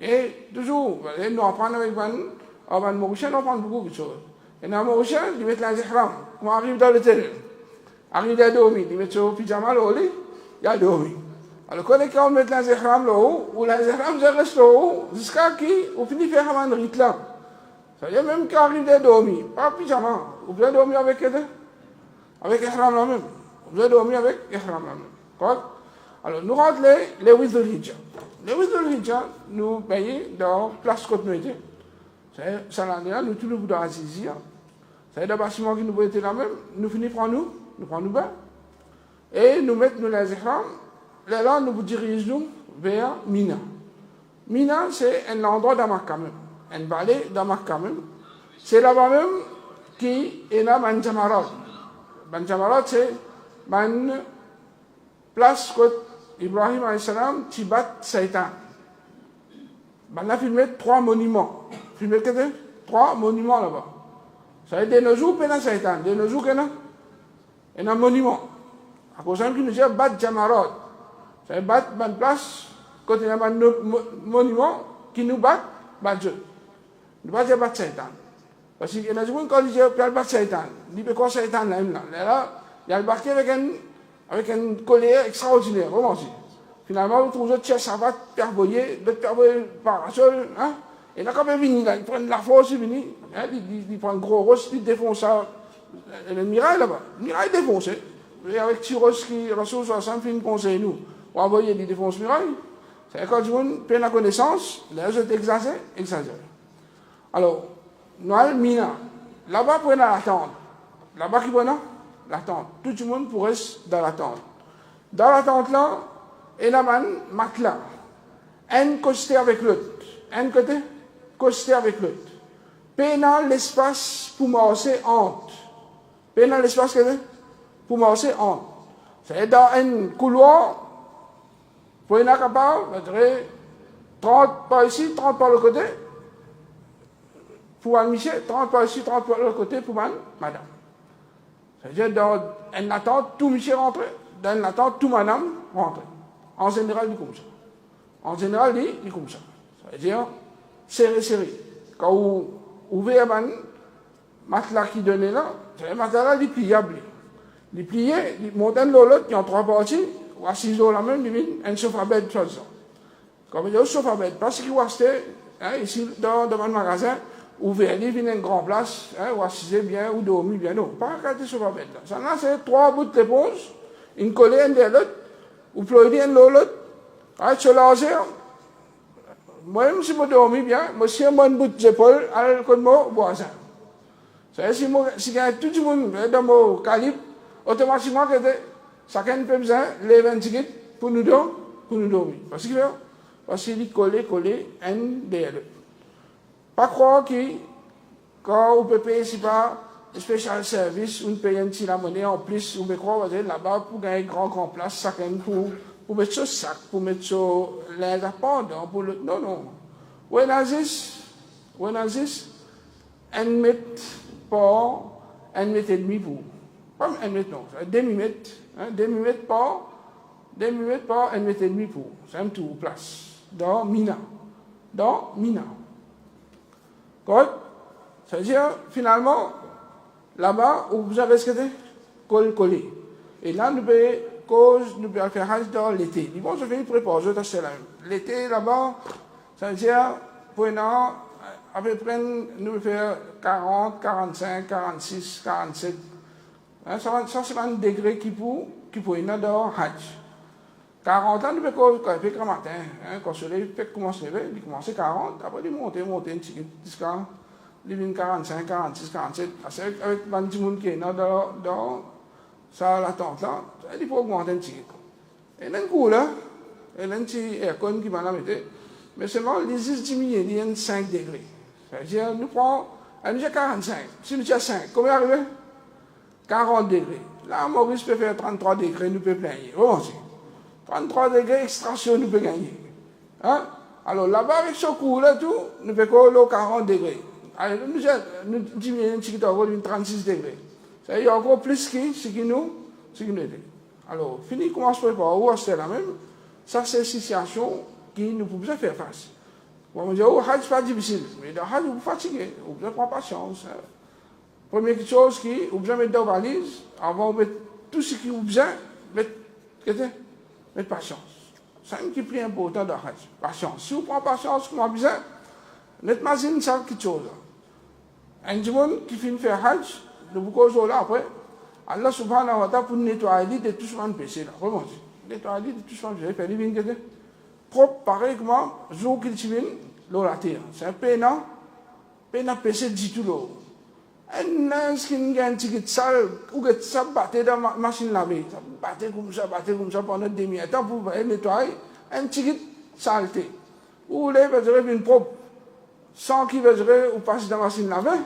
Et toujours, nous apprenons avec les Mauriciens, on apprend beaucoup de choses. Et dans les Mauriciens, ils mettent les ihram. Quand on arrive dans le terrain, arrive à dormir, ils mettent sur le pyjama au lit, il y a dormi. Alors quand on met les ihram là-haut, ou les ihram restent là-haut, jusqu'à qu'on finit de faire un rite là. C'est-à-dire même quand on arrive à dormir, pas pyjama, vous pouvez dormir avec ihram là-même. Vous pouvez dormir avec ihram là-même. Alors, nous rentrons les 8 Dhul Hijjah. Les 8 Dhul Hijjah, nous payons dans la place côte nous était. Ça là, nous tous nous dans Azizia. C'est le bâtiment qui nous était là-même, nous finissons par nous nous prenons nous bain, et nous mettons les ihram, là, nous dirigeons vers Mina. Mina, c'est un endroit dans Makkah même, un vallée dans Makkah même. C'est là-bas même qui est là, Ban Jamarat. Ban Jamarat, c'est une place que Ibrahim a.s. qui bat Satan. Ben, a filmé 3 monuments. Filmé que 3 monuments là-bas. Ça veut dire, de nos jours, il y a Satan. De nos jours, il y a un monument. À cause de qui nous dit bat Jamarat. Ça veut dire, bat une place, quand il y a un monument qui nous bat Dieu. Nous ne bat Satan. Parce qu'il y a des gens qui disent qu'il bat Satan. Il dit que Satan là, il y a embarqué avec un collier extraordinaire. Vraiment, finalement, vous trouvez que ça va pervoyer, de pervoyer parasol, hein? Et là, quand il vient, là, il prend la force, hein? Il prend un gros roche, il défonce ça. Le mirail là-bas, le mirail défoncé. Et avec Tyros qui, Rassoul 60, fait une conseil, nous, on envoyer des défonces mirail. C'est quand du monde prend la connaissance, les autres exagèrent. Alors, nous allons Mina. Là-bas, pour l'attendre. Là-bas, qui prend l'attente. Tout le monde pourrait rester dans l'attente. Dans l'attente là, il y a un matelas. Un costé avec l'autre. Un côté, costé avec l'autre. Pénal l'espace pour marcher entre. Pénal l'espace pour marcher entre. C'est dans un couloir, pour être capable, je dirais, 30 par ici, 30 par le côté, pour un monsieur, 30 par ici, 30 par le côté, pour madame. C'est-à-dire, dans une attente, tout monsieur rentre, dans une attente, tout madame rentre. En général, il dit comme ça. En général, il dit comme ça. Ça veut dire, serré. Quand vous ouvrez un matelas qui donne là, c'est un matelas qui est pliable. Il est plié, il monte un l'autre, il y a 3 parties, ou à 6 euros la même, il y a un sofa-bed, tout ça. Quand il y a un sofa-bed, parce qu'il va acheter, ici, dans le magasin, ouvert, il y a une grande place, ou assiser bien, ou dormir bien. Non, pas qu'à des sofa-bed. Ça, là, c'est 3 bouts de réponse, une collée, un de l'autre, ou pleurer un de l'autre, sur l'argent. Moi-même, si je dormis bien, moi, si j'ai un bout d'épaule, à l'école de mon voisin. C'est-à-dire, si il y a tout le monde dans mon calibre, automatiquement, chacun peut besoin les 20 tickets pour nous dormir. Parce qu'il est collé, un derrière l'autre. Pas croire que, quand on peut payer, c'est pas un spécial service, on paye un petit la monnaie en plus, on peut croire là-bas pour gagner une grande place, chacun pour mettre sur sac, pour mettre sur les appendants, pour le... Non. When is this? 1 mètre par 1 mètre et demi pour... Pas 1 mètre, non, c'est 1 demi-mètre. Demi-mètre par 1 mètre et demi pour... C'est un tour place. Dans Mina. Correct? C'est-à-dire, finalement, là-bas, vous avez ce que c'est? Collé. Et là, nous pouvons faire Hajj dans l'été. Ils vont se faire préparer, je t'achète là. L'été, là-bas, ça veut dire, pour un an, à peu près, nous pouvons faire 40, 45, 46, 47. Ça, c'est un degré qui peut être dans Hajj. 40 ans, nous pouvons faire le matin. Quand le soleil commence à lever, il commence à 40, après il monte un petit peu, jusqu'à 45, 46, 47. Avec un petit monde qui est dans ça, l'attente là, il faut augmenter un petit peu. Et d'un coup, là, il y a un petit aircon qui va la mettre, mais seulement les 10 minutes, il y a 5 degrés. C'est-à-dire, nous prenons, nous avons 45. Si nous avons 5, combien arrive? 40 degrés. Là, Maurice peut faire 33 degrés, nous peut plaigner. Vraiment, 33 degrés, extraction, nous peut gagner. Hein? Alors là-bas, avec ce coup-là, tout, nous pouvons 40 degrés. Alors, nous diminuons un petit peu, 36 degrés. Il y a encore plus que ce qui nous aide. Alors, fini, comment se préparer, c'est la même. Ça, c'est une situation qui nous pouvons faire face. On va dire, oh, Hajj, c'est pas difficile. Mais dans Hajj, vous fatiguez, vous pouvez prendre patience. Première chose qui, vous pouvez mettre dans la valise, avant de mettre tout ce qui vous besoin, mettre patience. C'est un qui est plus important dans Hajj. Patience. Si vous prenez patience, comme vous avez besoin, notre machine, c'est quelque chose. Un monde qui finit de faire Hajj, de vous causer là après, Allah subhanahu wa ta'ala pour nettoyer de tout ce qu'on péché là. Vraiment, nettoyer de tout ce qu'on péché. Faire des vignes propre, pareil comme jour qu'il s'y vient, l'eau la terre. C'est un peine à péché du tout l'eau. ce qui est un petit sale, ou que ça battait dans la machine lavée, ça battait comme ça pendant des minutes pour nettoyer un petit saleté. Ou les veut une propre, sans qu'il veut ou passer dans la machine lavée.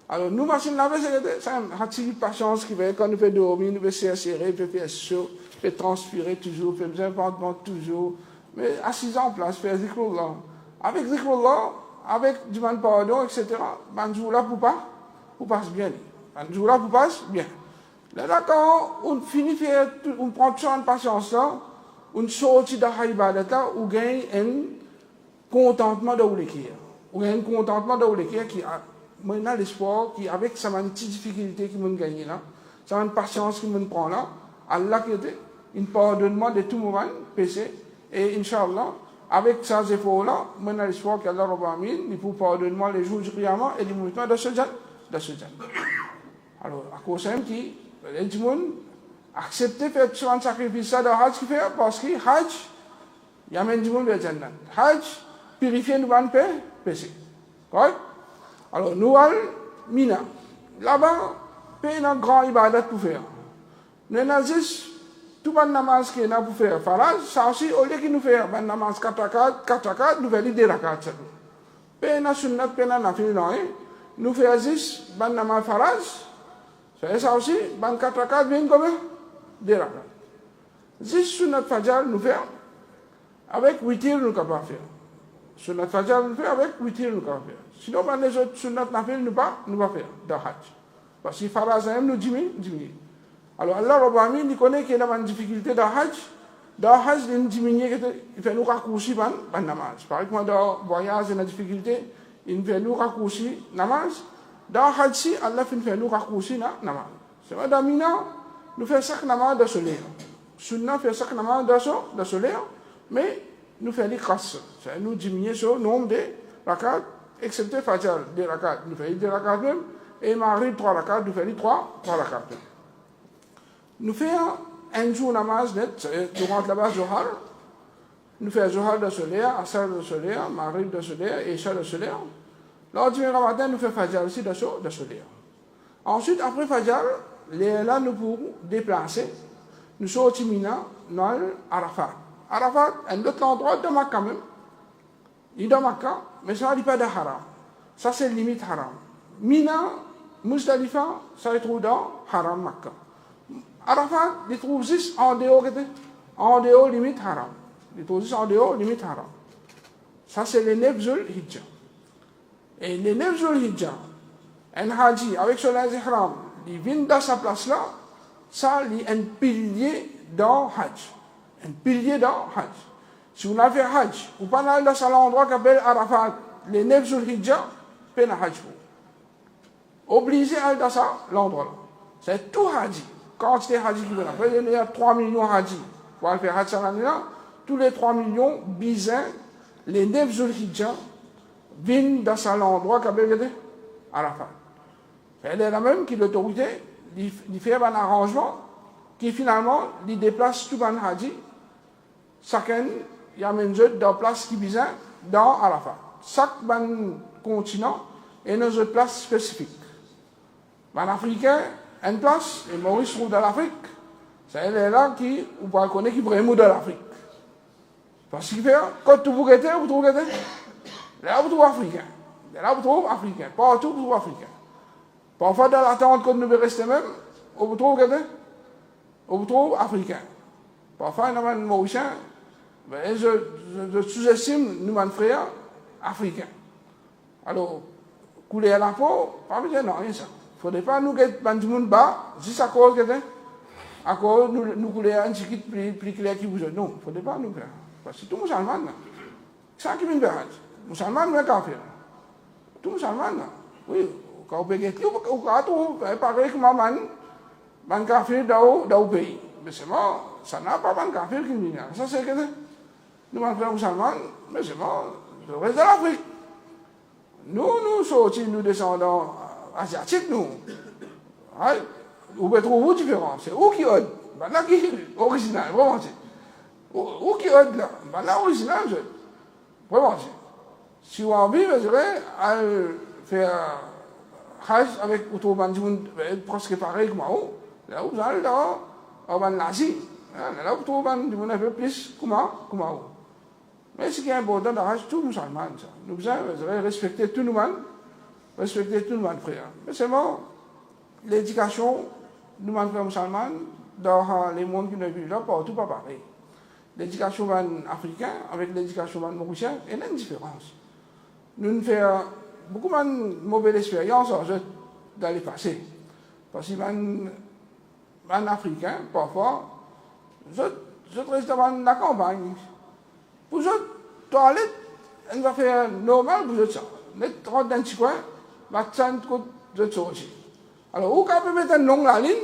Alors, nous, machine lavée, c'est un petit patience qui veut, quand nous faisons dormir, nous faisons serrer, nous faisons chaud, nous faisons transpirer toujours, nous faisons besoin toujours. Mais assis en place, faire zikrullah. Avec zikrullah, avec du pardon, etc., ben, jour là pour passe bien. Ben, jour là pour passe bien. Là, quand on finit, on prend tout en patience là, on sortit de la haïbadata, on gagne un contentement de l'équerre. On gagne un contentement de l'équerre qui a maintenant l'espoir qui, avec sa petite difficulté qui m'a gagné là, sa patience qui me prend là, Allah qui était, il pardonnement de tout moment, péché, et Inch'Allah, avec ces efforts-là, maintenant l'espoir qu'Allah Rabbi il peut pardonnement les jours du Qiyamah et les mouvements de ce genre. Alors, à cause de qui, les gens acceptent de faire ce sacrifice de Hajj qui fait, parce que Hajj, il y a même des gens qui Jannah. Hajj, purifier nous van péché. Correct? Alors, nous allons, Mina. Là-bas, il y a une grande ibadat pour faire. Nous avons juste tout le namaz qui est là pour faire. Faraj, ça aussi, au lieu de nous faire un namaz 4 rakat, nous faisons 2 rakat. Il y a une sunnat, il y a une nafil, nous faisons juste un namaz faraj. Ça aussi, 4 rakat, bien comme 2 rakat. Juste sunnat fajr, nous faisons avec 8 tir, nous ne pouvons pas faire. Sunnat fajr, nous faisons avec 8 tir, nous ne pouvons pas faire. Sinon, les autres sunnat nafil, nous ne pouvons pas faire dans Hajj. Parce que faraj, nous diminuons. Alors, Allah Rabbi il connaît qu'il y a une difficulté dans Hajj. Dans Hajj, il diminue, il fait nous raccourcir dans namaz. Par exemple, dans le voyage, il y a une difficulté, il fait nous raccourcir namaz. Dans Hajj, Allah fait nous raccourcir namaz. C'est vrai, dans Mina, nous faisons chaque namaz de soleil. Sunna fait chaque namaz de soleil, mais nous faisons les crasses. Nous diminuons le nombre de rakats, excepté Fajr, 2 rakats. Nous faisons 2 rakats même, et Maghrib, 3 rakats, nous faisons 3 rakats même. Nous faisons un jour namaz net, durant la base Zohar. Nous faisons Zohar de soleil, Asar de soleil, Maghrib de soleil, Isha de soleil. Lors du Ramadan, nous faisons Fajr aussi de soleil. Ensuite, après Fajr, là, nous pouvons déplacer. Nous sommes au Mina, dans Arafat. Arafat, un autre endroit de Makkah même. Il est dans Makkah, mais ça n'est pas de Haram. Ça, c'est limite Haram. Mina, Muzdalifa, ça se trouve dans Haram Makkah. Arafat, il trouve juste en dehors limite haram. Il trouve juste en dehors limite haram. Ça, c'est les 9 Zul Hijjah. Et les 9 Zul Hijjah, un Haji avec son ihram, il vient dans sa place là, ça, il est un pilier dans Hajj. Un pilier dans Hajj. Si vous avez Hajj, vous pas aller dans cet endroit qui s'appelle Arafat, les 9 Zul Hijjah, vous pouvez Hajj. Obligé à aller dans cet endroit là. C'est tout Haji. Quantité Haji qui vient. Après, il y a 3 millions Haji. Pour aller faire Hajj à l'année là, tous les 3 millions, bizins, les 9 Zulhijjah, viennent dans cet endroit qui s'appelle Arafat. Elle est la même qui l'autorité, il fait un arrangement qui finalement, il déplace tout le Haji. Chacun, il y a une place qui vient dans Arafat. Chaque continent a une autre place spécifique. En Africain, une place, et Maurice trouve dans l'Afrique, c'est elle là qui, vous pouvez connaître, qui vraiment dans l'Afrique. Parce qu'il fait, quand vous trouvez, là vous trouvez africain. Là vous trouvez africain. Partout vous trouvez africain. Parfois dans l'attente quand nous restons même, vous trouvez africain. Parfois, nous sommes mauriciens, mais je sous-estime nous frères africains. Alors, couler à la peau, pas besoin, non, rien ça. Il ne faudrait pas nous mettre du monde bas, juste à cause nous couler un petit plus clair qui vous a. Non, il ne faudrait pas nous faire. Parce que tout musulman, c'est ça qui vient de faire. Musulman, nous sommes faire. Tout musulman, oui, quand vous payez, vous pouvez parler comme un café dans le pays. Mais c'est mort, ça n'a pas de café qui vient. Ça, c'est que nous sommes frères musulmans, mais c'est mort, le reste de l'Afrique. Nous sortis, nous descendons asiatiques, nous. Vous pouvez trouver où différent. C'est où qui est là qui est original, vraiment. Où qui est là là, original, vraiment. Si vous avez envie, vous allez faire Hajj avec autoban presque pareil que moi. Là, vous allez là, au ban nasi. Là, autoban un peu plus que moi. Mais ce qui est important dans Hajj, tout musulman, ça. Nous devons respecter tout le monde, frère. Mais seulement, l'éducation du monde musulman, dans les mondes qui ne vivent là, partout pas pareil. L'éducation africaine avec l'éducation mauricienne, il y a une différence. Nous faisons beaucoup de mauvaises expériences dans le passé. Parce que les Africains, parfois, je reste dans la campagne. Pour eux, toilette, on va faire normal pour eux ça. Mais rentre dans le petit coin, va t'entendre de ça aussi. Alors, où peut mettre une longue la ligne,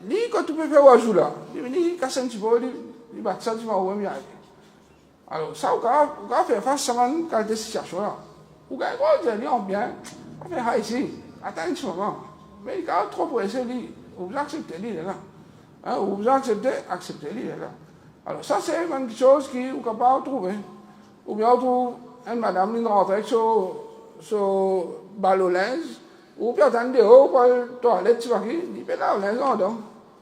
lui, quand tu peux faire un jour là, il casse un petit peu, il va t'entendre au mieux. Alors, ça, on va faire face à cette situation-là. Ou quand on dit bien, on fait ça ici, attends un petit moment. Mais il y a trop pour essayer, vous acceptez, il est là. Vous acceptez, il est là. Alors ça c'est une chose qui est capable de trouver. Ou bien on trouve une madame qui rentre avec son ballon linge, ou bien attendre dehors pour la toilette, tu vois qui, il peut la linge en dedans.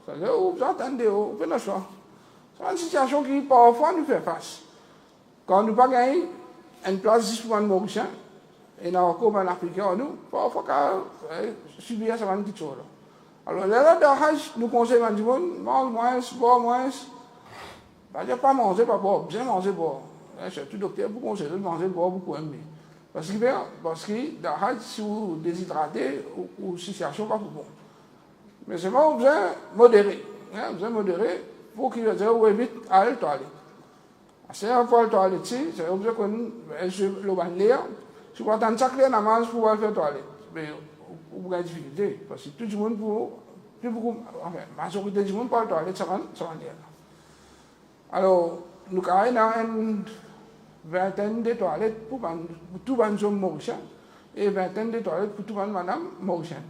C'est-à-dire, ou bien attendre dehors, on peut le choix. C'est une situation qui parfois nous fait face. Quand nous pas gagné une place disponible en Mauricien, et dans le corps africain, nous, parfois subir ça petite chose. Alors là, dans Hajj, nous conseillons du monde, mange moins, bois moins. Je n'ai pas mangé, pas boire, bien manger, boire. C'est tout docteur pour conseiller de manger, boire, beaucoup aimer. Parce que dans Hajj, si vous déshydratez, ou situation pas bon. Mais c'est bon, vous avez modéré. Vous avez modéré pour qu'il vous évite à aller toilette. C'est un peu la toilette ici, c'est un peu comme le ban l'air. Si vous attendez chaque jour, on mange pour aller faire toilette. Mais vous avez des difficultés. Parce que tout le monde, plus beaucoup, enfin, la majorité du monde pour aller toilette, ça va l'air. Alors, nous avons une vingtaine de toilettes pour tout le monde mauricien et une vingtaine de toilettes pour tout le monde madame mauricienne.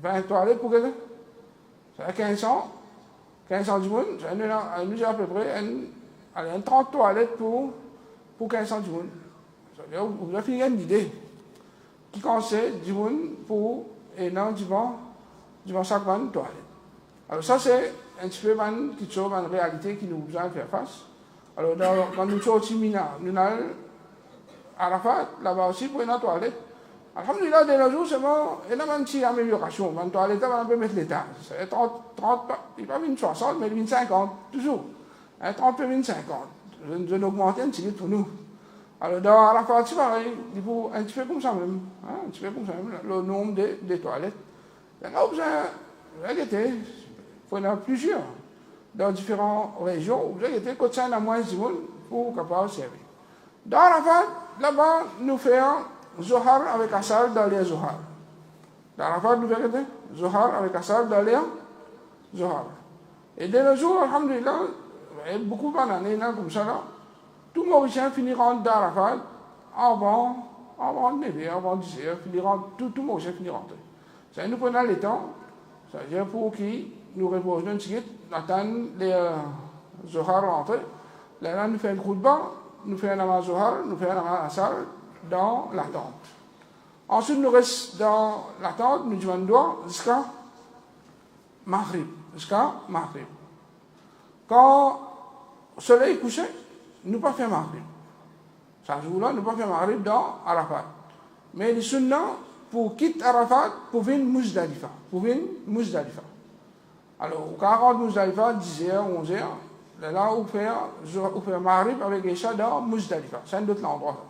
20 toilettes pour que ça? C'est 1500 du monde, nous avons à peu près 30 toilettes pour 1500 du monde. Vous avez fini une idée qui conseille du monde pour et non du bon chaque toilette. Alors ça c'est un petit peu une réalité qui nous a fait face. Alors, quand nous sommes au Mina, nous allons à Arafat, là-bas aussi, pour une toilette. Alhamdulillah, de nos jours, c'est bon, il y a une petite amélioration. Une toilette, on peut mettre l'état. C'est 30, il n'y a pas 60, mais 50, toujours. 30 et 50. Je n'augmente un petit peu pour nous. Alors, dans Arafat, c'est pareil, il faut un petit peu comme ça même. Un petit peu comme ça même, le nombre de toilettes. Il y en a besoin, il faut en avoir plusieurs. Dans différentes régions, vous avez été côté à moins du monde pour capable de servir. Dans Arafat, là-bas, nous faisons Zohar avec Assar dans les Zohar. Dans Arafat, nous faisons Zohar avec Assar dans les Zohar. Et de nos jours, alhamdulillah, beaucoup d'années comme ça, là, tout Mauricien finira dans Arafat avant 9h, avant 10h, tout Mauricien finira. Ça nous prenons le temps, c'est-à-dire pour qui nous reposons un petit peu, attendre les Zohar rentrer. Là, nous faisons une khutba, nous faisons un namaz Zohar, nous faisons un namaz Assar dans l'attente. Ensuite, nous restons dans l'attente, nous demandons jusqu'à Maghrib. Quand le soleil est couché, nous ne pas faire Maghrib. Ce jour-là, nous ne pas faire Maghrib dans Arafat. Mais les sunnah, pour quitter Arafat, pour venir Muzdalifa. Alors, au 40 Muzdalifa, 10h, 11h, là, on fait Maghrib avec Isha dans Muzdalifa. C'est un autre endroit.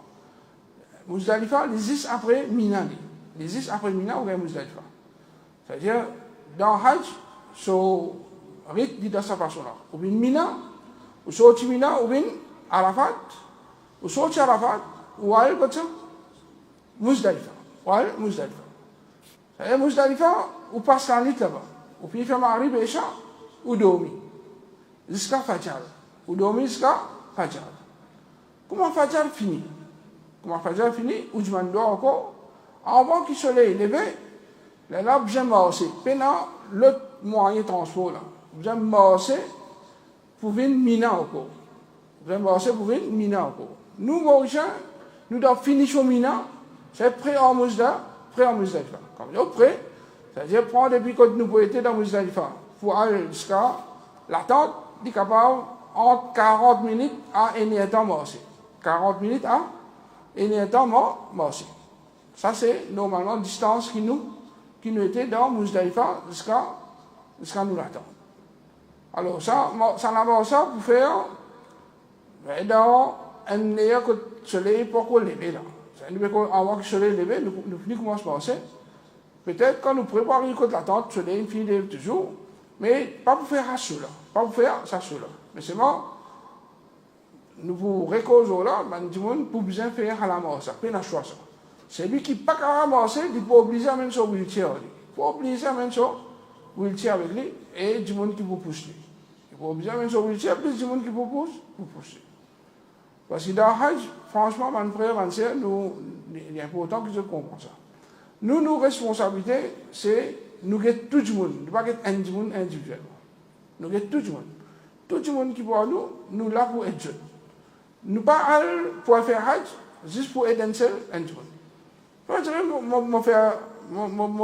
Muzdalifa, les 10 après Mina. Les 10 après Mina, on fait Muzdalifa. C'est-à-dire, dans Hajj, ce rite dit de cette façon-là. On vient Mina, on sort de Mina, on vient Arafat, on sort de Arafat, on va aller Muzdalifa. C'est-à-dire, Muzdalifa, on passe la nuit là-bas. Ou puis faire Maghrib et Isha, ou dormir. Jusqu'à Fajr. Ou dormir jusqu'à Fajr. Comment Fajr finit? Ou je m'en dois encore. Avant que le soleil lève, là, vous avez marché. Pendant l'autre moyen de transport, là, vous avez marché pour venir Mina encore. Nous, Mauriciens, nous devons finir sur Mina. C'est prêt en Mousda, prêt à Muzdalifa. Quand on est prêt, c'est-à-dire prendre depuis quand nous pouvons être dans Muzdalifa pour aller jusqu'à l'attente, il est capable entre 40 minutes à 1 temps marché. 40 minutes à 1 temps marché. Ça, c'est normalement la distance qui nous était dans Muzdalifa jusqu'à nous l'attendre. Alors, ça n'a ça pour faire dans un air que le soleil pour qu'on lever là. Avant que le soleil lève, nous finissons comment se passer. Peut-être quand nous préparons contre l'attente, le soleil finit toujours, mais pas pour faire ça là. Pas pour faire ça là. Mais c'est bon, nous vous récoltons là, pour bien faire à la mort, ça, pas choix ça. C'est lui qui n'est pas capable de marcher, il peut obliger à mettre son wheelchair. Il faut obliger à mettre son wheelchair avec lui et du monde qui vous pousse lui. Il faut obliger à mettre son wheelchair plus du monde qui vous pousse lui. Parce que dans le Hajj, franchement, mon frère, mon soeur, il est important que je comprenne ça. Nos responsabilités, c'est nous guetter tout le monde, ne pas guetter un monde individuellement. Nous guetter tout le monde. Tout le monde qui voit nous là pour être jeunes. Nous pas aller pour faire Hajj, juste pour aider un seul individu. Je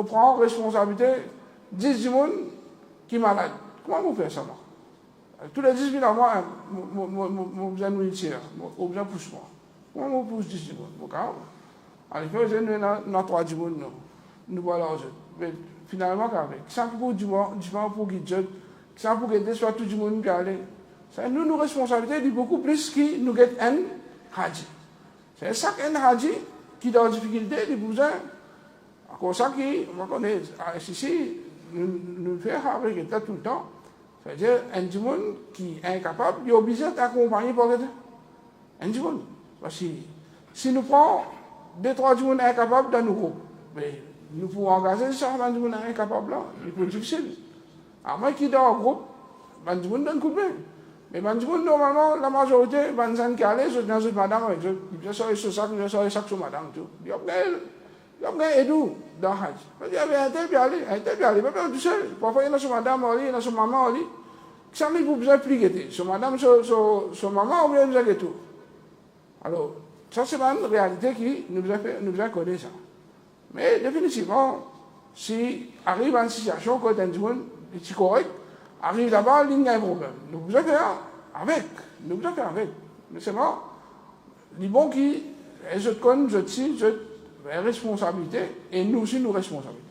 prends responsabilité 10 du monde qui est malade. Comment vous faites ça, moi? Tous les 10 000 à moi, je besoin de nourriture, je besoin de pousse-moi. Comment vous pousse 10 du monde? Alors, il faut que nous 3 du monde, nous voilà aux autres. Mais finalement, ça pour du monde pour guider, ça pour aider soit tout le monde qui aller. Nous, nos responsabilités, c'est beaucoup plus que nous guetter un Haji. C'est chaque un Haji qui est en difficulté, il a besoin. C'est ça qu'on connaît ici, nous faisons avec tout le temps. C'est-à-dire, un monde qui est incapable, il est obligé d'accompagner par un monde. Parce que si nous prenons 2-3 monde incapables dans nos groupes, mais nous pouvons engager ça dans monde incapable là, il est plus difficile. À moins qu'il est dans un groupe, un monde donne coup de main. Mais un monde, normalement, la majorité, les gens qui allaient, c'est dans une madame avec eux. Ils sont sur ça, ils sont sur madame. Ils ont gagné d'où dans le Hajj. Il y avait un tel bien aller, pas tout seul. Parfois, il y a sur madame, il y a sur maman, ça ne peut pas plus guetter. Sur madame, sur maman, on peut pas guetter tout. Alors, ça, c'est une réalité qui nous a connu ça. Mais définitivement, si arrive une situation quand un monde est correct, arrive là-bas, il y a un problème. Nous pouvons faire avec. Mais c'est bon. Les bons qui, je connais, je suis, responsabilité, et nous aussi, nous responsabilités.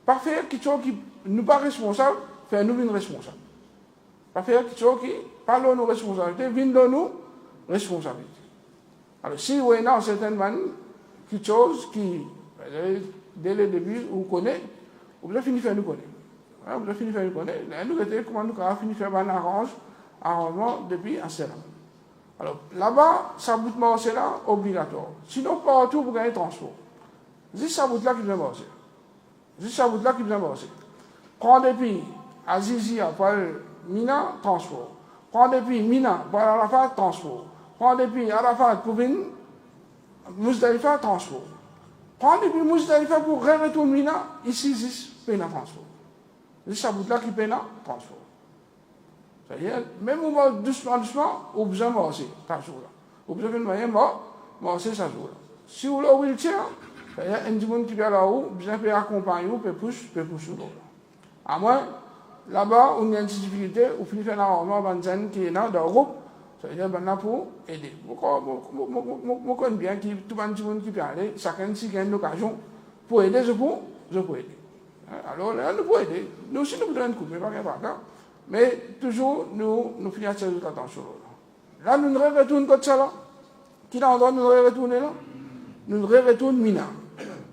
Pas faire quelque chose qui nous pas responsable, faire nous une responsable. Pas faire quelque chose qui pas nos responsabilités, vient de nous responsabilité. Alors, si vous avez certainement quelque chose qui, dès le début, vous connaissez, vous avez fini de faire nous connaître. Vous avez fini de faire nous connaître. Nous avons comment nous avons fini de faire un arrangement depuis un certain moment. Alors, là-bas, ça bout marché là, obligatoire. Sinon, partout, vous gagnez transport. C'est ça bout là qui vient marcher. Prends depuis Azizia pour Mina, transport. Prends depuis Mina pour Arafat, transport. Prends depuis Arafat pour venir Muzdalifa, transport. Prends depuis Muzdalifa pour retourner Mina, ici, c'est un transport. C'est ça bout là qui paye un transport. C'est-à-dire, même doucement, vous avez besoin de marcher, ça jour là. Vous avez besoin de moyen marcher, ça jour là. Si vous avez un wheelchair, c'est-à-dire, un monde qui vient là-haut, vous avez accompagner, vous pouvez pousser là. À moins, là-bas, on a une difficulté, vous finissez un arrangement avec un qui est dans le groupe, c'est-à-dire, là pour aider. Je connais bien que tout le monde qui peut aller, chacun qui gagne l'occasion pour aider, je peux aider. Alors, là, nous pouvons aider. Nous aussi, nous pouvons couper, pas grave. Mais toujours, nous finissons à faire attention. Là, nous retournons comme ça, là. Qui est en droit de nous retourner là? Nous retournons Mina.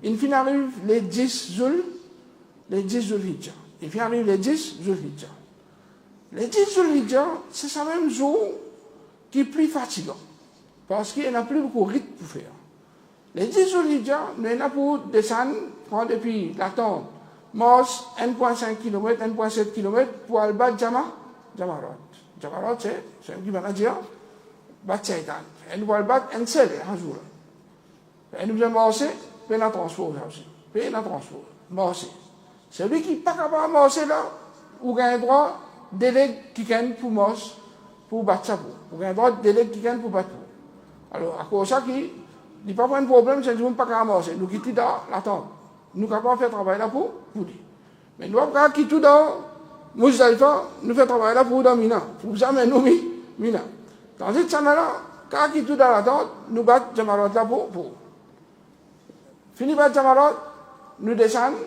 Il finit arrive les 10 Zulhijjah. Il finit arrive les 10 Zulhijjah. Les 10 Zulhijjah, c'est ce même jour qui est plus fatigant. Parce qu'il n'y a plus beaucoup de rythme pour faire. Les 10 Zulhijjah, nous avons pour descendre, prendre depuis la tente, marche 1,5 km, 1,7 km pour aller battre Jamarat. Jamarat, c'est un qui va dire, battre Satan. Et nous allons battre un seul jour. Et nous allons marcher, payer un transport aussi. Marcher. Celui qui n'est pas capable de marcher là, ou a un droit délègue qui gagne pour marcher, pour battre ça. Ou a un droit délègue qui gagne pour battre. Alors, à cause de ça, il n'y a pas de problème, c'est que nous ne pouvons pas marcher. Nous quittons dans l'attente. nous capables de faire travail là pour lui. Mais nous avons qui tout dans Moussaïfa, nous faisons travail là pour dans Mina. Pour jamais nous Mina. Tandis que ça là, quand qui tout dans la tente, nous battons Jamarot là pour. Fini par Jamarot, nous descendons,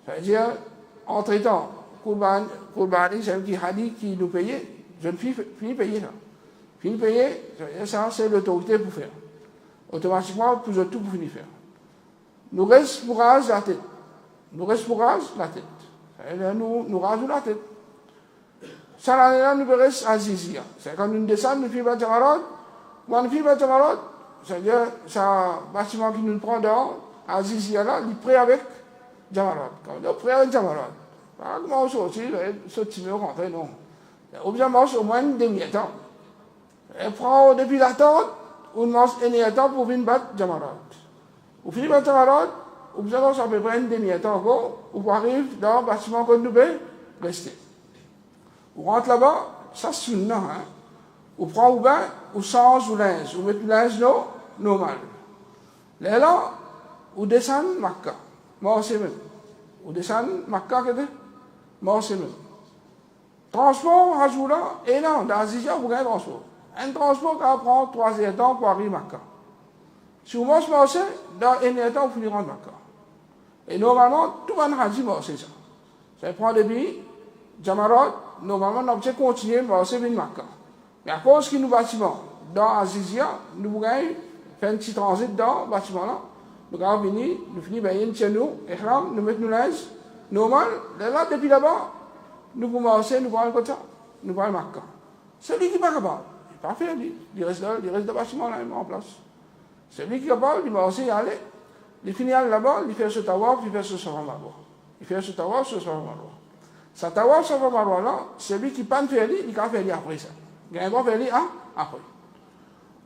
c'est-à-dire, entre-temps, Kourbani, c'est un petit hadith qui nous payait, jeune fille, fini payer ça. Fini payer, ça c'est l'autorité pour faire. Automatiquement, tout pour finir faire. Nous restons pour raser la tête. Nous rasons la tête. Ça là, nous restons à Zizia. C'est quand nous descendons, nous faisons Jamarot. Quand nous faisons Jamarot, c'est-à-dire, c'est un bâtiment qui nous prend dehors, à Zizia là, il est prêt avec Jamarot. Quand on est prêt avec Jamarot. Pas comment on sortit, ce petit rentrer, non. On marche au moins une demi-temps. Et prend depuis la tente, on marche un demi-temps pour venir battre Jamarot. Au finit battre Jamarot, on marche à peu près une demi-temps encore, on arrive dans le bâtiment qu'on nous peut rester. On rentre là-bas, ça c'est une non, hein. On prend au bain, on change au linge, on met le linge normal. Là, on descend Makka. Moi, c'est même. On descend Makka, moi, c'est même. Transport, Hajoula, et non, dans Azizia, vous gagnez transport. Un transport qui prend 3 temps pour arriver à Makka. Si vous marchez, dans un temps, vous finirez à Makka. Et normalement, tout le monde a dit, c'est ça. Ça prend des billets, Jamarot, normalement, on peut continuer à marcher à Makka. Mais à cause qu'il nous bâtiment, dans Azizia, nous gagnons, faire un petit transit dans le bâtiment là. Nous avons fini, nous finissons chez nous, nous mettons nos linges, normal, là, depuis là-bas, nous pouvons marcher, nous pouvons comme ça, nous pouvons Makka. C'est lui qui n'est pas capable. Il n'est pas fait, il reste le bâtiment là, en place. C'est lui qui est capable, il marche, il aller, il finit là-bas, il fait ce tawaf, il fait ce Safa Marwa. Il fait ce tawaf, ce Safa Marwa. Ce tawaf, Safa Marwa là, c'est lui qui ne peut pas faire, il va faire après ça. Il va faire après.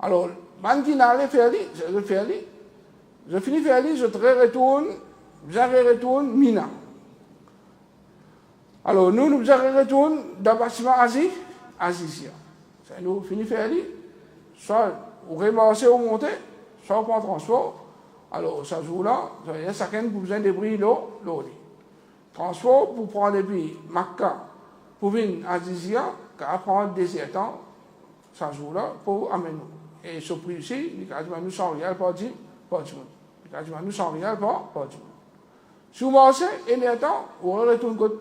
Alors, quand il allait faire, je fais, je finis de faire, je retourne Mina. Alors, nous retournons dans le bâtiment Azizia. Nous finissons de faire, soit on remarche ou monter, soit on prend transport. Alors, ça joue là, il y a chacun pour besoin de bris l'eau. Transport pour prendre depuis Makka, pour venir à Azizia, car prendre des temps, ça joue là, pour amener nous. Et ce prix ici, il a dit, nous 100 rials par du monde. Il a dit, nous 100 rials par du monde. Si vous marchez, il y a un temps, vous retournez côté.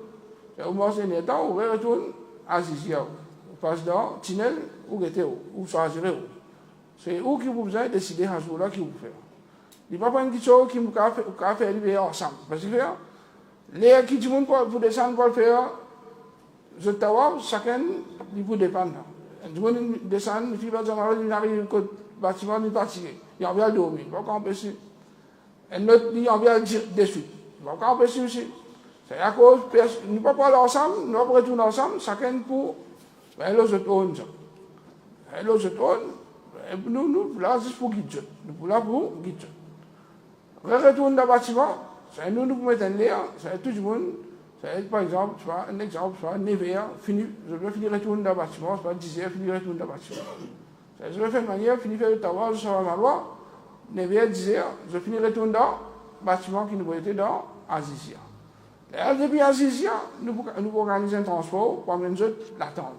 Si vous marchez, il y a un temps, vous retournez à Azizia. Vous passez dans le tunnel, vous êtes où, vous choisirez où. C'est où qui vous besoin de décider à ce jour-là qui vous fait. Il n'y a pas une chose qui vous fait ensemble. Parce que les qui du monde pour descendre pour le faire, je t'avoue, chacun, il peut dépendre. Du monde descend, il arrive au bâtiment, il est fatigué. Il en vient dormir. Il va encore empêcher. Un autre, il en vient dessus. Il va encore empêcher aussi. C'est à cause, nous ne pouvons pas aller ensemble, nous ne pouvons pas retourner ensemble, chacun pour. Mais là, je tourne ça. Et là, je tourne. Nous, là, c'est pour guider. Nous, là, pour guider. On retourne dans le bâtiment, c'est nous pouvons mettre un lien, c'est tout le monde. C'est par exemple, tu vois, un exemple, tu vois, 9h, fini, je vais finir retourner dans le bâtiment, c'est pas 10h, finir retourner dans le bâtiment. Je vais faire une manière, finir faire le tabac, je sors à ma loi, 9h, 10h, je finis retourner dans le bâtiment qui nous était dans Azizia. Et depuis Azizia, nous pouvons organiser un transport pour amener nous l'attendre.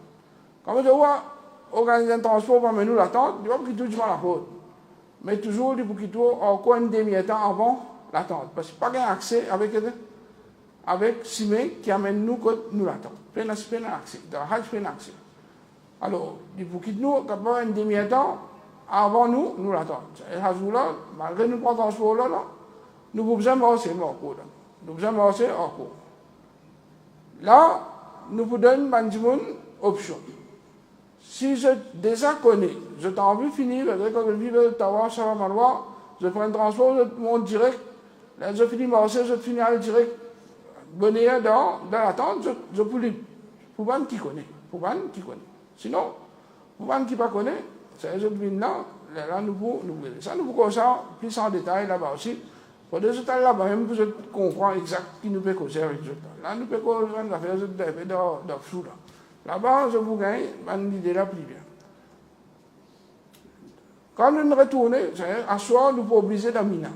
Quand on doit organiser un transport pour amener nous l'attendre, il ne faut pas quitter tout la faute. Mais toujours, il faut quitter encore une demi-temps avant l'attente. Parce qu'il n'y a pas d'accès avec Simé qui amène nous quand nous l'attendons. Pas d'accès. Dans le Hajj, pas d'accès. Alors, il faut quitter nous quand une demi-temps avant nous l'attendons. Et à ce là malgré nous prendre le transport là, nous pouvons besoin de marcher en cours. Nous pouvons marcher en cours. Là, nous vous donnons une option. Si je déjà connais, je t'ai envie de finir, quand je vis le Tawaf, Safa Marwa, je prends un transport, je monte direct, là, je finis marcher, je finis aller direct, bonnet dans l'attente, je peux libre. Pour pas qui connaît. Sinon, pour pas qui ne connaît, c'est les autres là, nous pouvons ça, nous pouvons ça plus en détail là-bas aussi. Pour des détails là-bas, même pour comprendre exactement qui nous peut causer avec les autres. Là, nous pouvons causer des affaires dans le flou là. Là-bas, je vous gagne, une idée là plus bien. Quand nous retournons, à soir, nous pouvons obliger dans Mina.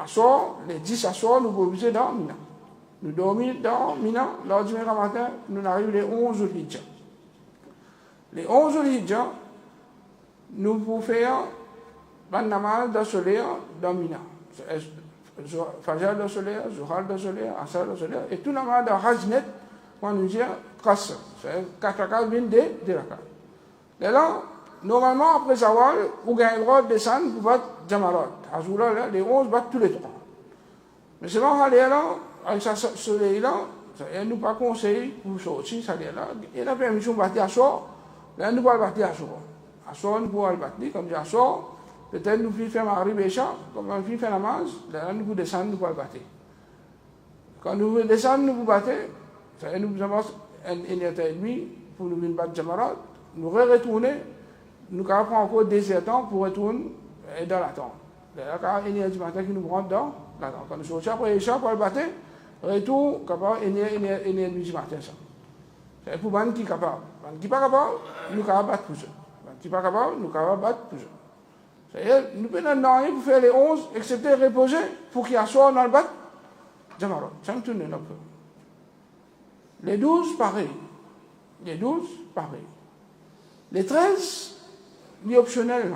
À soir, les 10 à soir, nous pouvons obliger dans Mina. Nous dormons dans Mina, le dimanche matin, nous arrivons les 11 jours Hidja. Les 11 jours Hidja, nous pouvons faire un namaz de soleil dans Mina. Fajr de soleil, Zuhar de soleil, Asar de soleil, et tout le namaz de Hajnet, quand nous disons Qasr. C'est 4 rakas, 22 rakas. Et là, normalement, après Zawal, vous avez le droit de descendre pour battre Jamarat. À ce là les 11 battent tous les 3. Mais c'est bon, aller là, avec ce soleil-là, il nous pas conseillé pour sortir, ça là. Il a permission de battre à soi, là, nous pas battre à soi. À soi, nous pouvons le battre, comme dit à soi, peut-être nous pouvons faire Maghrib et Isha, comme on fait namaz, là, nous pouvons descendre, nous pouvons le battre. Quand nous pouvons descendre, nous pouvons battre, ça nous avons une heure et demie pour nous battre Jamarat, nous retourner. Nous avons encore des temps pour retourner dans l'attente. Là, quand il y a du matin qui nous prend dans l'attente. Quand nous sortons après Isha pour le battre, retour, il y a une heure et demie du matin. C'est pour les gens qui sont capables. Les gens qui ne sont pas capables, nous avons battre pour eux. Les gens qui ne sont pas capables, nous avons battre pour eux. C'est-à-dire, nous pouvons rien pour faire les 11, excepté reposer, pour qu'ils assoient dans le bat. Jamarot, ça me tourne un peu. Les 12, pareil. Les 12, pareil. Les 13, c'est optionnel.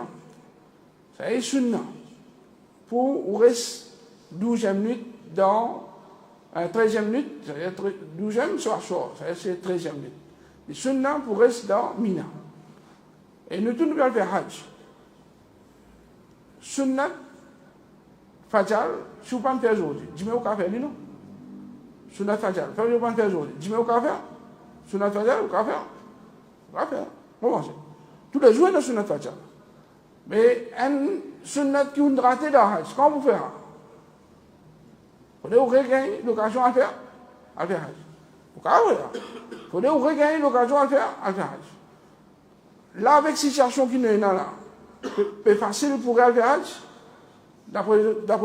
C'est sunna. Pour ou reste 12e minute dans 13e minute, c'est-à-dire 12e soir, c'est 13e minute. Les sunna pour rester dans Mina. Et nous tous nous allons faire Hajj. Sunna, Fajr, si vous ne pouvez pas faire aujourd'hui, dis-moi au café, non? Sunna Fajr, si vous ne pouvez pas faire aujourd'hui, dis-moi au café. Sunna Fajr, au café. Au café. Comment c'est? Tous les jours, il y a sunnat Fajr. Mais un sunnat qui est raté dans le Hajj, comment vous faites? Vous devez regagner l'occasion à faire Hajj. Vous devez regagner l'occasion à faire Hajj. Là, avec la situation qui est là, c'est facile pour faire Hajj, d'après eux là.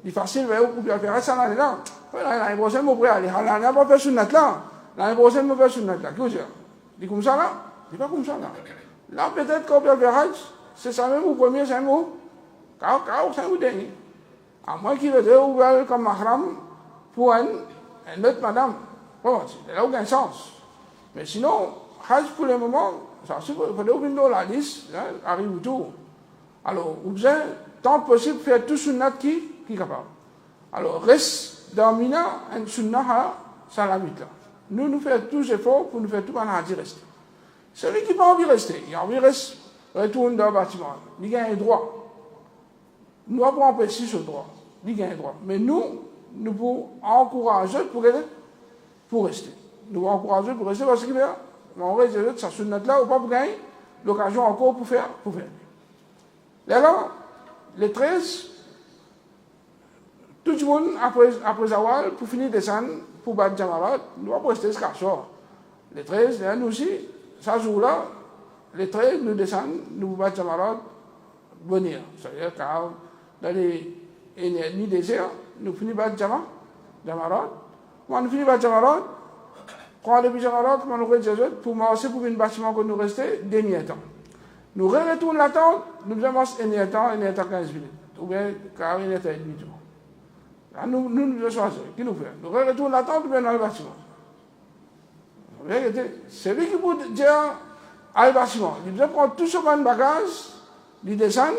C'est facile pour faire Hajj ça l'année là. L'année prochaine, vous pouvez aller. L'année pas faire sunnat là. L'année prochaine, vous faire sunnat là. Qu'est-ce que vous dites? C'est comme ça là? C'est pas comme ça là. Là, peut-être qu'on peut faire Hajj, c'est ça même au premier, c'est un mot. Car c'est un dernier. À moins qu'il veut ouvrir comme mahram pour une autre madame. Bon, c'est là où il y a un sens. Mais sinon, Hajj pour le moment, ça, il faut ouvrir dans la liste, arrive tout. Alors, vous avez tant possible faire tout sunnat qui est capable. Alors, reste dans Mina, un sunnat, ça la vite là. Nous faisons tous les efforts pour nous faire tout un Hajj rester. Celui qui n'a pas envie de rester, il a envie de rester, retourne dans le bâtiment. Il a un droit. Nous n'avons pas empêché ce droit. Il a un droit. Mais nous pouvons encourager pour rester. Nous pouvons encourager pour rester parce qu'on reste ça sur notre là, ou pas pour gagner l'occasion encore pour faire. Là, les 13, tout le monde, après Zawal, pour finir de descendre, pour battre Jamarat, nous devons rester jusqu'à soir. Les 13, là, nous aussi, ça jour-là, les 13, nous descendons, nous battons Jamarat, venir. C'est-à-dire qu'à dans les ennemis déserts, nous finissons par Jamarat. Quand nous finissons par Jamarat, quand depuis Jamarat, quand nous restons pour marcher pour un bâtiment que nous restons, demi-temps. Nous retournons la tente, nous faisons un temps 15 minutes. Ou bien 1 minute et demie. Nous devons choisir. Qui nous fait? Nous retournons la tente, nous venons dans le bâtiment. C'est lui qui peut dire à le bâtiment. Il doit prendre tout ce bagage, il descend,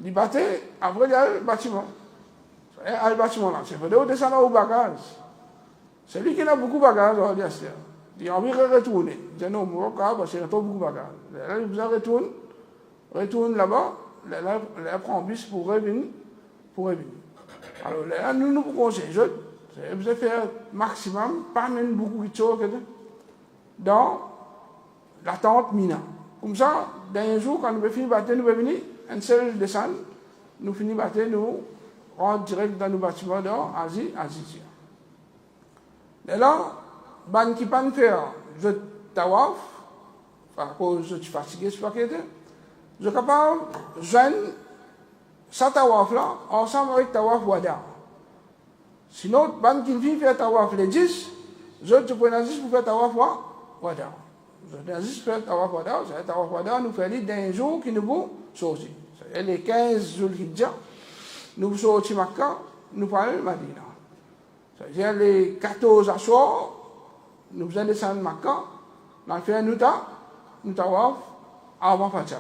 il battre, après il y a le bâtiment. À le bâtiment là, c'est vrai, descendre au bagage. C'est lui qui a beaucoup de bagages, on va dire. Il a envie de retourner. Il dit non, moi, parce qu'il y a beaucoup de bagages. Là, il retourne là-bas, là, il prend un bus pour revenir. Alors là, nous conseillons, vous allez faire maximum, pas même beaucoup de choses dans la tente Mina. Comme ça, dans un jour, quand nous finissons de battre, nous venons, un seul descend, nous finissons de battre, nous rentrons direct dans nos bâtiments dans Asie. Et là, ban qui pas faire je tawaf, à cause je suis fatigué, je suis capable de joindre ça tawaf là ensemble avec tawaf wada. Sinon, ban qui vient faire tawaf les 10, je peux 10 pour faire tawaf wada. Aziz fait Tawaf Wada, c'est Tawaf Wada nous fait d'un jour qui nous vont sortir. C'est les 15 Zulhijjah, nous sortis Makkah, nous parlons Madina. C'est-à-dire les 14 Ashur, nous faisons descendre Makkah, nous faisons nous Tawaf avant Fajr.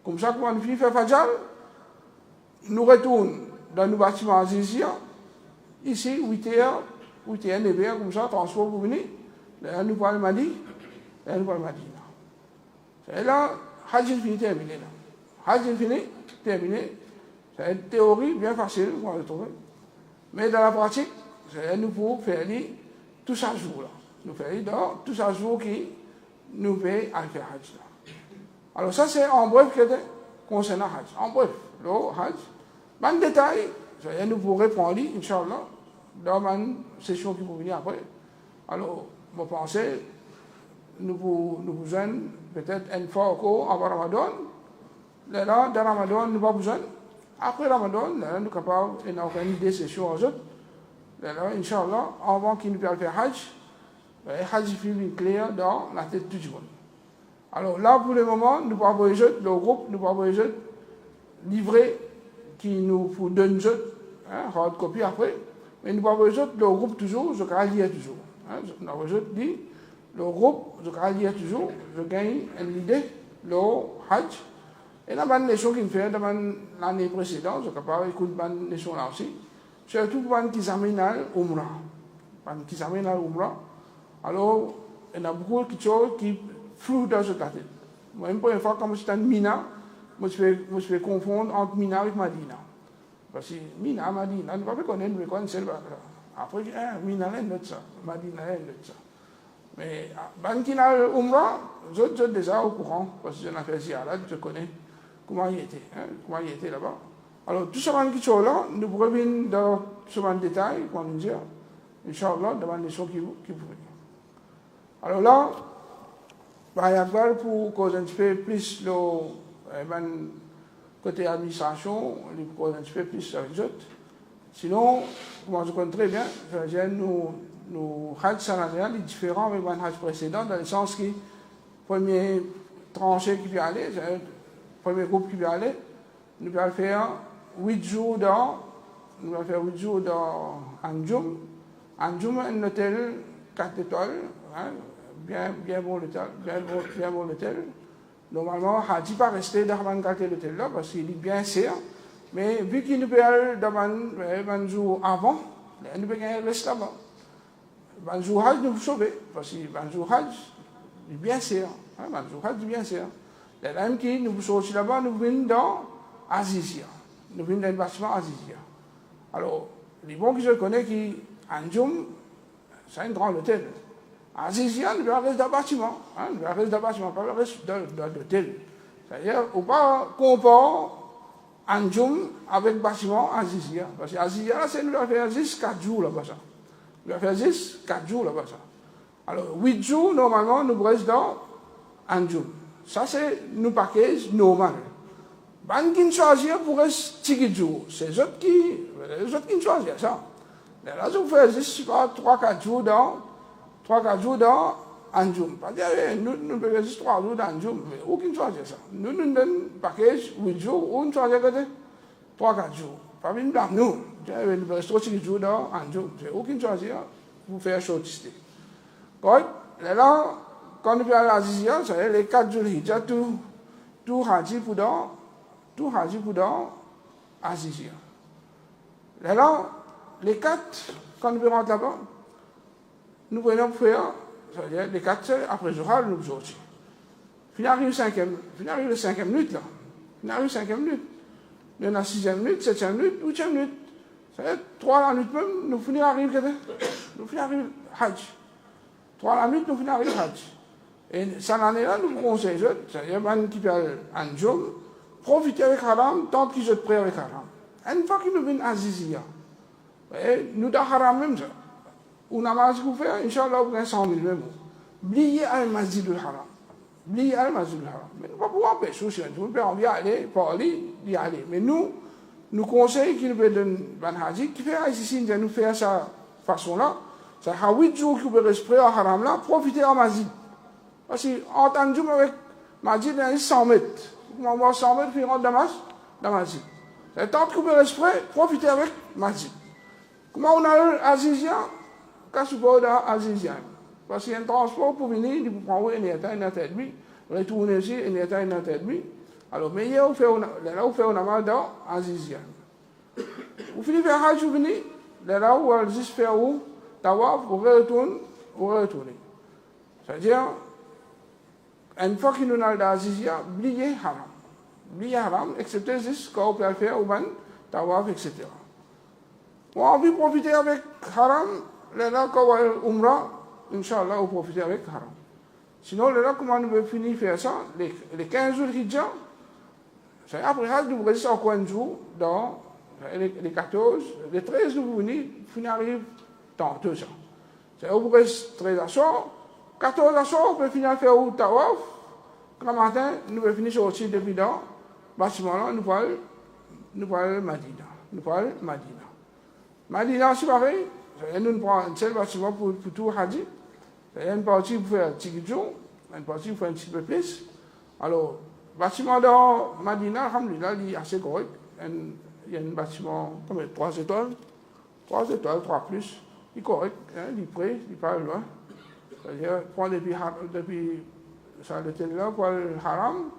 Comme ça, quand on fait Fajr, nous retournons dans nos bâtiments Azizia, ici, 8h, 9h, comme ça, transport pour venir, là, nous parlons Madina. C'est là, Hajj fini terminé. Hajj fini terminé. C'est une théorie bien facile pour le trouver. Mais dans la pratique, c'est nous pour faire tout ça jour là. Nous faisons dans tout ça jour qui nous fait à faire Hajj. Alors ça c'est en bref concernant Hajj. En bref, le Hajj. Dans le détail, nous pourrons répondre, Inch'Allah, dans ma session qui va venir après. Alors, je pense nous besoin peut-être une fois encore avant Ramadan. Là, dans Ramadan, nous pas besoin. Après Ramadan, là, nous sommes capables d'organiser des sessions aux autres. Là, Inch'Allah, avant qu'ils nous puissent faire Hajj, Hajj film clair dans la tête de tout le monde. Alors là, pour le moment, nous pas besoin le groupe, nous pas besoin livrer qui nous donne hard copy après, mais nous pas besoin le groupe toujours, je vais lire toujours. Nous avons besoin de le groupe, je vais lire toujours, je gagne une idée, le Hajj. Et la bonne leçon qu'il fait dans l'année précédente, je suis capable d'écouter la bonne leçon là aussi. Surtout pour les qui s'amènent à l'Umrah. Qui s'amènent à l'Umrah. Alors, il y a beaucoup de choses qui flouent dans cette tête. Moi, la première fois, quand je suis en Mina, je me fais confondre entre Mina et Madina. Parce que Mina, Madina, nous ne pouvons pas connaître celle-là. Après, Mina, c'est notre ça. Madina, c'est notre ça. Mais, quand il y a l'Umrah, je suis déjà au courant, parce que je n'ai fait ziyarat, je connais comment il était là-bas. Alors, tout ce qui là, nous pourrons venir dans ce détail, quand on dit, Inch'Allah, dans les leçons qui vous venir. Alors là, par exemple, pour qu'on un petit peu plus le côté administration, pour qu'on un petit peu plus avec les autres. Sinon, comme je connais très bien, nous Hajj salarial est différent avec le Hajj précédent, dans le sens que le premier tranché qui peut aller, c'est le premier groupe qui peut aller, nous allons faire 8 jours dans Anjum. Anjum est un hôtel 4 étoiles, hein, bien bon l'hôtel. Normalement, Hajj pas rester dans l'hôtel là parce qu'il est bien cher. Mais vu qu'il nous peut aller dans un jour avant, nous peut rester là-bas. Un jour Hajj nous sauver parce que un jour Hajj est bien cher. Un jour Hajj est bien cher. Les mêmes qui nous sortent là-bas, nous venons dans Azizia. Nous venons dans le bâtiment Azizia. Alors, les bons qui je connais qui Anjum, c'est un grand hôtel. Azizia, nous rester dans le bâtiment. Nous rester dans le bâtiment, pas rester dans l'hôtel. C'est-à-dire, on ne peut pas comparer Anjum avec le bâtiment Azizia. Parce que Azizia, là, c'est nous allons faire juste 4 jours là-bas. Nous allons faire juste 4 jours là-bas. Alors, 8 jours, normalement, nous restons dans Anjum. Ça, c'est nos packages normal. Ban qui choisir pour rester 10 jours. C'est les autres qui choisissent ça. Là, je fais juste 3-4 jours dans Anjum. Pas dire, nous faisons juste 3 jours dans Anjum. Mais aucun choisit ça. Nous donnons un package 8 jours, on choisit 3-4 jours. Pas bien dans nous. Nous restons 6 jours dans Anjum. C'est aucun choisir pour faire short stay. Là, quand nous parlons d'Azizia, c'est les 4 jours Hijjah, tout Haji pour dans Azizia. Là, les 4, quand nous rentrons là-bas, nous prenons faire, c'est-à-dire les 4, après Zohar, nous sortons. Puis arrive le 5e minute, là. Puis arrive 5e minute. Nous avons la 6e minute, 7e minute, 8e minute. C'est-à-dire 3 minutes même, nous finissons arriver Hajj. 3 minutes, nous finissons arriver Hajj. Et cette année-là, nous conseillons, c'est-à-dire, qui parle Anjum, profiter avec Haram tant qu'ils sont prêts avec Haram. Une fois qu'ils nous viennent à Azizia, nous avons Haram même ça. Ou namaz qu'on fait, Inch'Allah, vous avez 100 000 même. Oubliez al-Masjidul Haram. Mais nous ne pouvons pas pouvoir empêcher, si on peut envie d'aller, parler, d'y aller. Mais nous conseillons qu'ils nous donnent un hadith qui fait ici, nous faire ça façon-là. Ça fait 8 jours que vous restez à Haram là, profitez à Masjid. Parce qu'entre Anjoum avec Majid, il y a 100 mètres. On va 100 mètres, puis on rentre dans Majid. C'est temps de couper l'esprit, profiter avec Majid. Comment on a eu Azizia, qu'est-ce qu'on peut dans Azizia? Parce qu'il y a un transport pour venir, il faut prendre une état, une tête, retourner ici, une état, une tête. Alors, mais il y a où fait un mal dans Azizia. Vous finissez par Hajj, vous venez, là où elle juste fait où, Tawaf, vous retournez. C'est-à-dire, une fois qu'il nous a dans Azizia, oubliez haram. Oubliez haram, excepté juste quand on peut faire au ban, Tawaf, etc. On a envie de profiter avec haram, là, quand on va Umrah, Inch'Allah, on profite avec haram. Sinon, là, comment on peut finir faire ça? Les 15 jours de Hijjah, c'est après ça, nous restons encore un jour dans les 14, les 13, nous venons arriver tantôt ça. C'est au reste 13 à soir, 14 à soir, on peut finir faire au Tawaf. Quand matin, nous pouvons finir sortir depuis dans le bâtiment là, nous parlons Madina. Madina, c'est pareil. Nous prenons un seul bâtiment pour tout Hadji. Il y a une partie pour faire un petit jour, une partie pour faire un petit peu plus. Alors, le bâtiment dans Madina, alhamdoulilah, il est assez correct. Il y a un bâtiment comme 3 étoiles, 3 plus. Il est correct, hein, il est prêt, il n'est pas loin. C'est-à-dire, prendre depuis l'hôtel là pour le haram,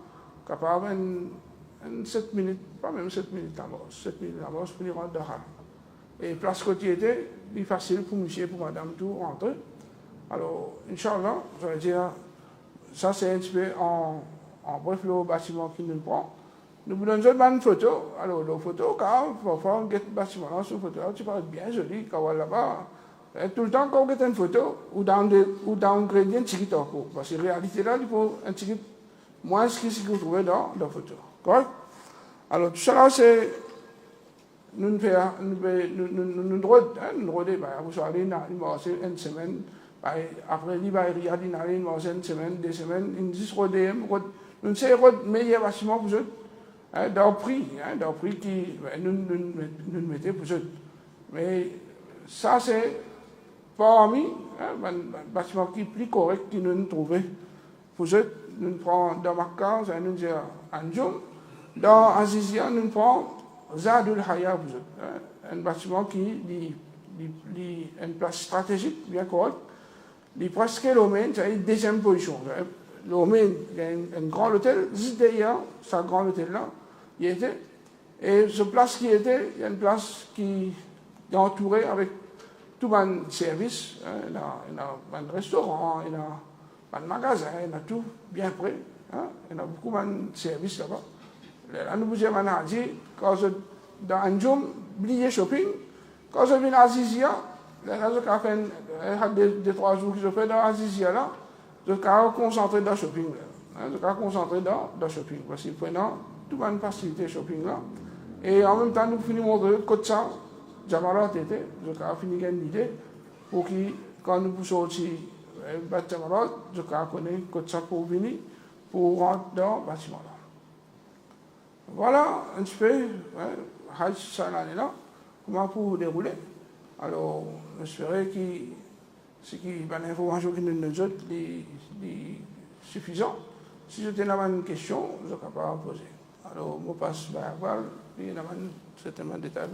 capable en 7 minutes, pas même 7 minutes d'avance, 7 minutes d'avance pour y rentrer dans le haram. Et place côté était, il est facile pour monsieur et pour madame tout rentrer. Alors, Inch'Allah, je veux dire, ça c'est un petit peu en bref le bâtiment qui nous prend. Nous vous donnons une photo. Alors, la photo, quand parfois on get le bâtiment là, sur photo, tu parles bien joli, quand on va là-bas. Tout le temps, quand on get une photo, ou downgrader un ticket en cours. Parce que la réalité là, il faut un ticket moins ce que vous trouvez dans la photo. Correct? Alors, tout ça là, c'est. Nous droits, vous savez, une semaine, après, il va y aller une semaine, 2 semaines, une 10 rodés, nous savons meilleur bâtiment pour eux, dans le prix qui nous mettez pour eux. Mais ça, c'est parmi un bâtiment qui est plus correct que nous trouvons pour eux. Nous prenons dans Makkah, nous disons Anjoum, dans Azizia, nous prenons Zadul Haya, un bâtiment qui a une place stratégique bien correcte. Il est presque l'Omen, c'est une deuxième position. L'Omen, il y a un grand hôtel, juste derrière ce grand hôtel-là, il était. Et ce place qui était, il y a une place qui est entourée avec tout un service. Il y a un restaurant, il y a un magasin, il y a tout bien près. Il y a beaucoup de services là-bas. Là, nous vous avons dit, quand je dans Anjoum, oubliez shopping, quand je viens à Azizia, là, je fais 2-3 jours que je fais dans Azizia, là, je suis concentré dans le shopping. Je suis concentré dans le shopping, parce qu'il faut toute une facilité shopping là. Et en même temps, nous finissons montrer côté ça, Jamarat était, je suis fini une idée, pour que quand nous sortons de Jamarat, je connais côté ça pour venir, pour rentrer dans le bâtiment là. Voilà un petit peu, Hajj ça l'année-là, comment pour dérouler. Alors, j'espère que ce qui est l'information que nous nous donne est suffisant. Si je tenais une question, je suis capable de poser. Alors, je passe à la parole, et il y a certainement des détails.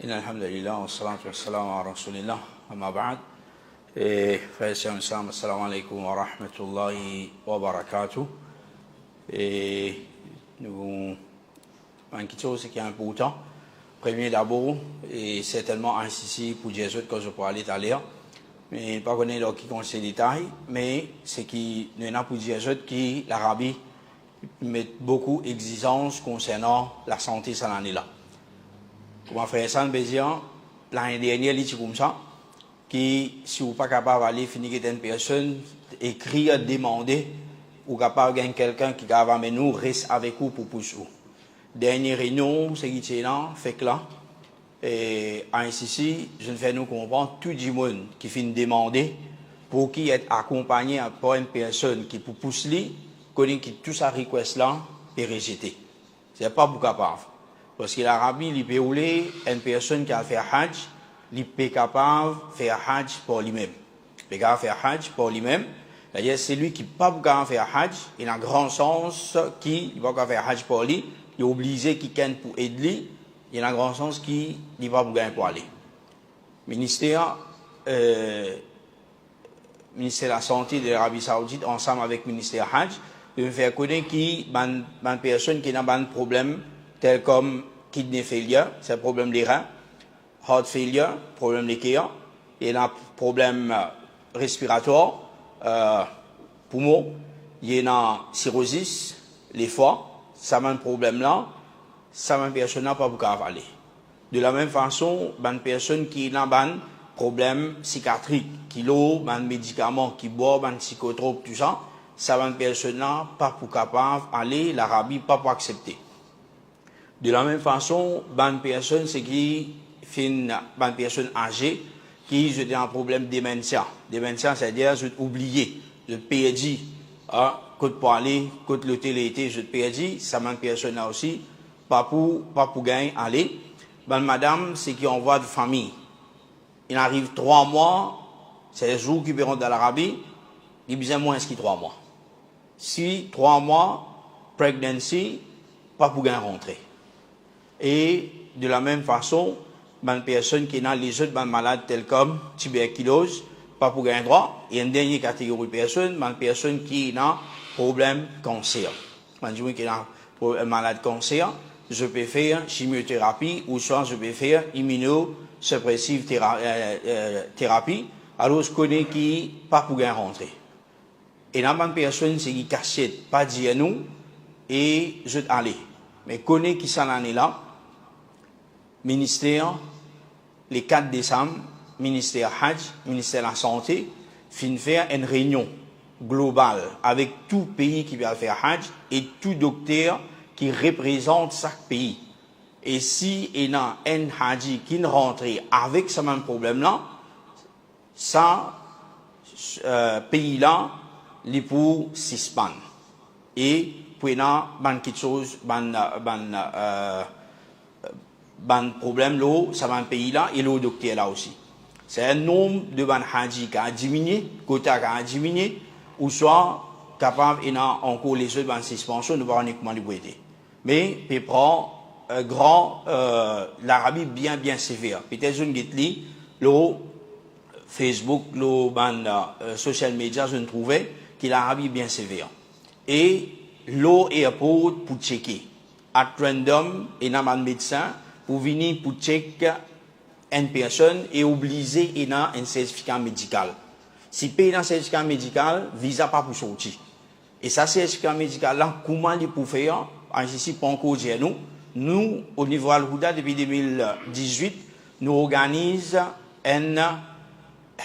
إن الحمد لله والصلاة والسلام على رسول الله أما بعد السلام عليكم ورحمة الله وبركاته. Nous quelque chose qui est important. Premier d'abord, et certainement ici pour Jésus que je pourrais aller à l'air, mais pas connaître qui compte ces détails, mais c'est qui nous a pour dire que l'Arabie met beaucoup d'exigences concernant la santé cette année-là. Comme frère San Bézian, l'année dernière, il était comme ça, qui, si vous n'êtes pas capable d'aller finir une personne, écrire, demander, ou capable de gagner quelqu'un qui va avec nous, reste avec vous pour pousser. Dernière réunion, c'est qui est là, fait que là, et ainsi, je ne fais nous comprendre tout le monde qui finit demander pour qui être accompagné par une personne qui peut pousser, qui tout sa request là est rejeté. C'est pas beaucoup capable. Parce que l'Arabie, il peut rouler une personne qui a fait Hajj, il peut capable de faire Hajj pour lui-même. Il peut capable faire Hajj pour lui-même. C'est-à-dire, c'est lui qui n'a pas capable faire Hajj, il a un grand sens qui ne peut pas faire Hajj pour lui, il est obligé qu'il ait pour aider lui, il a un grand sens qui ne va pas gagner pour aller. Ministère de la Santé de l'Arabie Saoudite, ensemble avec le ministère Hajj, de faire connaître qui une personne qui a un problème tel comme kidney failure, c'est un problème des reins, heart failure, problème des cœurs, il y a un problème respiratoire, poumon, il y a une cirrhosis, les foies, ça a un problème là, ça une personne n'a pas beaucoup à avaler. De la même façon, une personne qui a un problème psychiatrique, qui a un médicament, qui boit un psychotrope, tout ça, ça une personne n'a pas pour capable d'aller, l'Arabie pas pour accepter. De la même façon, une personne c'est qui fait une personne âgée qui a un problème de démentia. Démentia, c'est-à-dire je oublié, je perdu, côté pour aller, côté le télé, je perdu, ça une personne là aussi, pas pour gagner aller. Madame, c'est qui envoie de famille. Il arrive 3 mois, c'est les jours qui verront dans l'Arabie, il besoin moins que 3 mois. Si 3 mois, pregnancy, pas pour gagner rentrer. Et de la même façon, une personne qui a les autres malades tels comme tuberculose, pas pour gagner droit. Il y a une dernière catégorie de personnes, une personne qui a un problème cancer. Une personne qui a un malade cancer, je peux faire chimiothérapie ou soit je peux faire immunosuppressive thérapie. Alors je connais qui pas pour gagner rentrer. Et là, une personne qui cachette, pas dire nous, et je aller. Mais connais qui s'en année là, ministère, les 4 décembre, ministère Hajj, ministère de la Santé, fin faire une réunion globale avec tout pays qui va faire Hajj et tout docteur qui représente chaque pays. Et si il y a un Haji qui ne rentre avec ce même problème-là, ça, pays-là, il pour suspendre. Et pour y avoir quelque chose, problème là, ça va un pays là et le docteur là aussi. C'est un nombre de Haji qui a diminué, quota qui a diminué, ou soit capable et encore les autres suspension de voir uniquement liberté. Mais il prend l'Arabie bien sévère. Peut-être je ne dis le Facebook, le social media, je ne trouvais que l'Arabie bien sévère. Et l'aéroport pour checker. À random, il y a un médecin pour venir pour checker une personne et obliger il y a un certificat médical. Si paye un certificat médical, visa pas pour sortir. Et ça, certificat médical là, comment il peut faire? Ici, pas encore dire nous, au niveau Al-Houda, depuis 2018, nous organisons un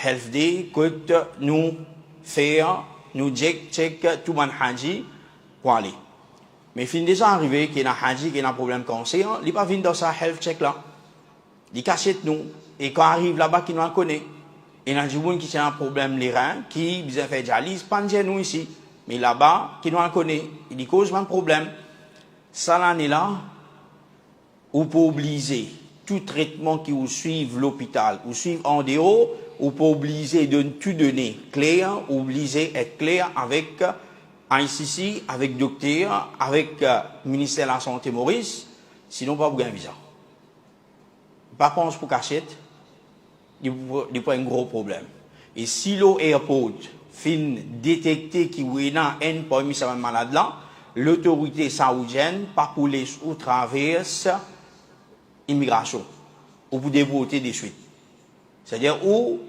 Health Day que nous faisons, nous check tout le monde Haji pour aller. Mais fin déjà arrivé qu'il y a un Haji qui a un problème cancer, il n'est pas venu dans sa health check là. Il cachette nous. Et quand arrive là-bas, qui nous en connaît. Il y a des gens qui ont un problème les reins, qui besoin faire dialyse, pas nous ici. Mais là-bas, qui nous en connaît. Il dit cause un problème. Ça l'année là, ou pour obliger tout traitement qui vous suive l'hôpital, ou suive en dehors, ou pour obliger de tout donner clair, obliger être clair avec ICC, avec docteur, avec ministère de la Santé Maurice, sinon pas vous gagner un visa. Par contre, pour cachette, il n'y a pas un gros problème. Et si l'aéroport fin détecter qu'il y a un parmi ces malades là, l'autorité saoudienne, pas pour les ou traverse immigration, ou pour dévoter des suites. C'est-à-dire, où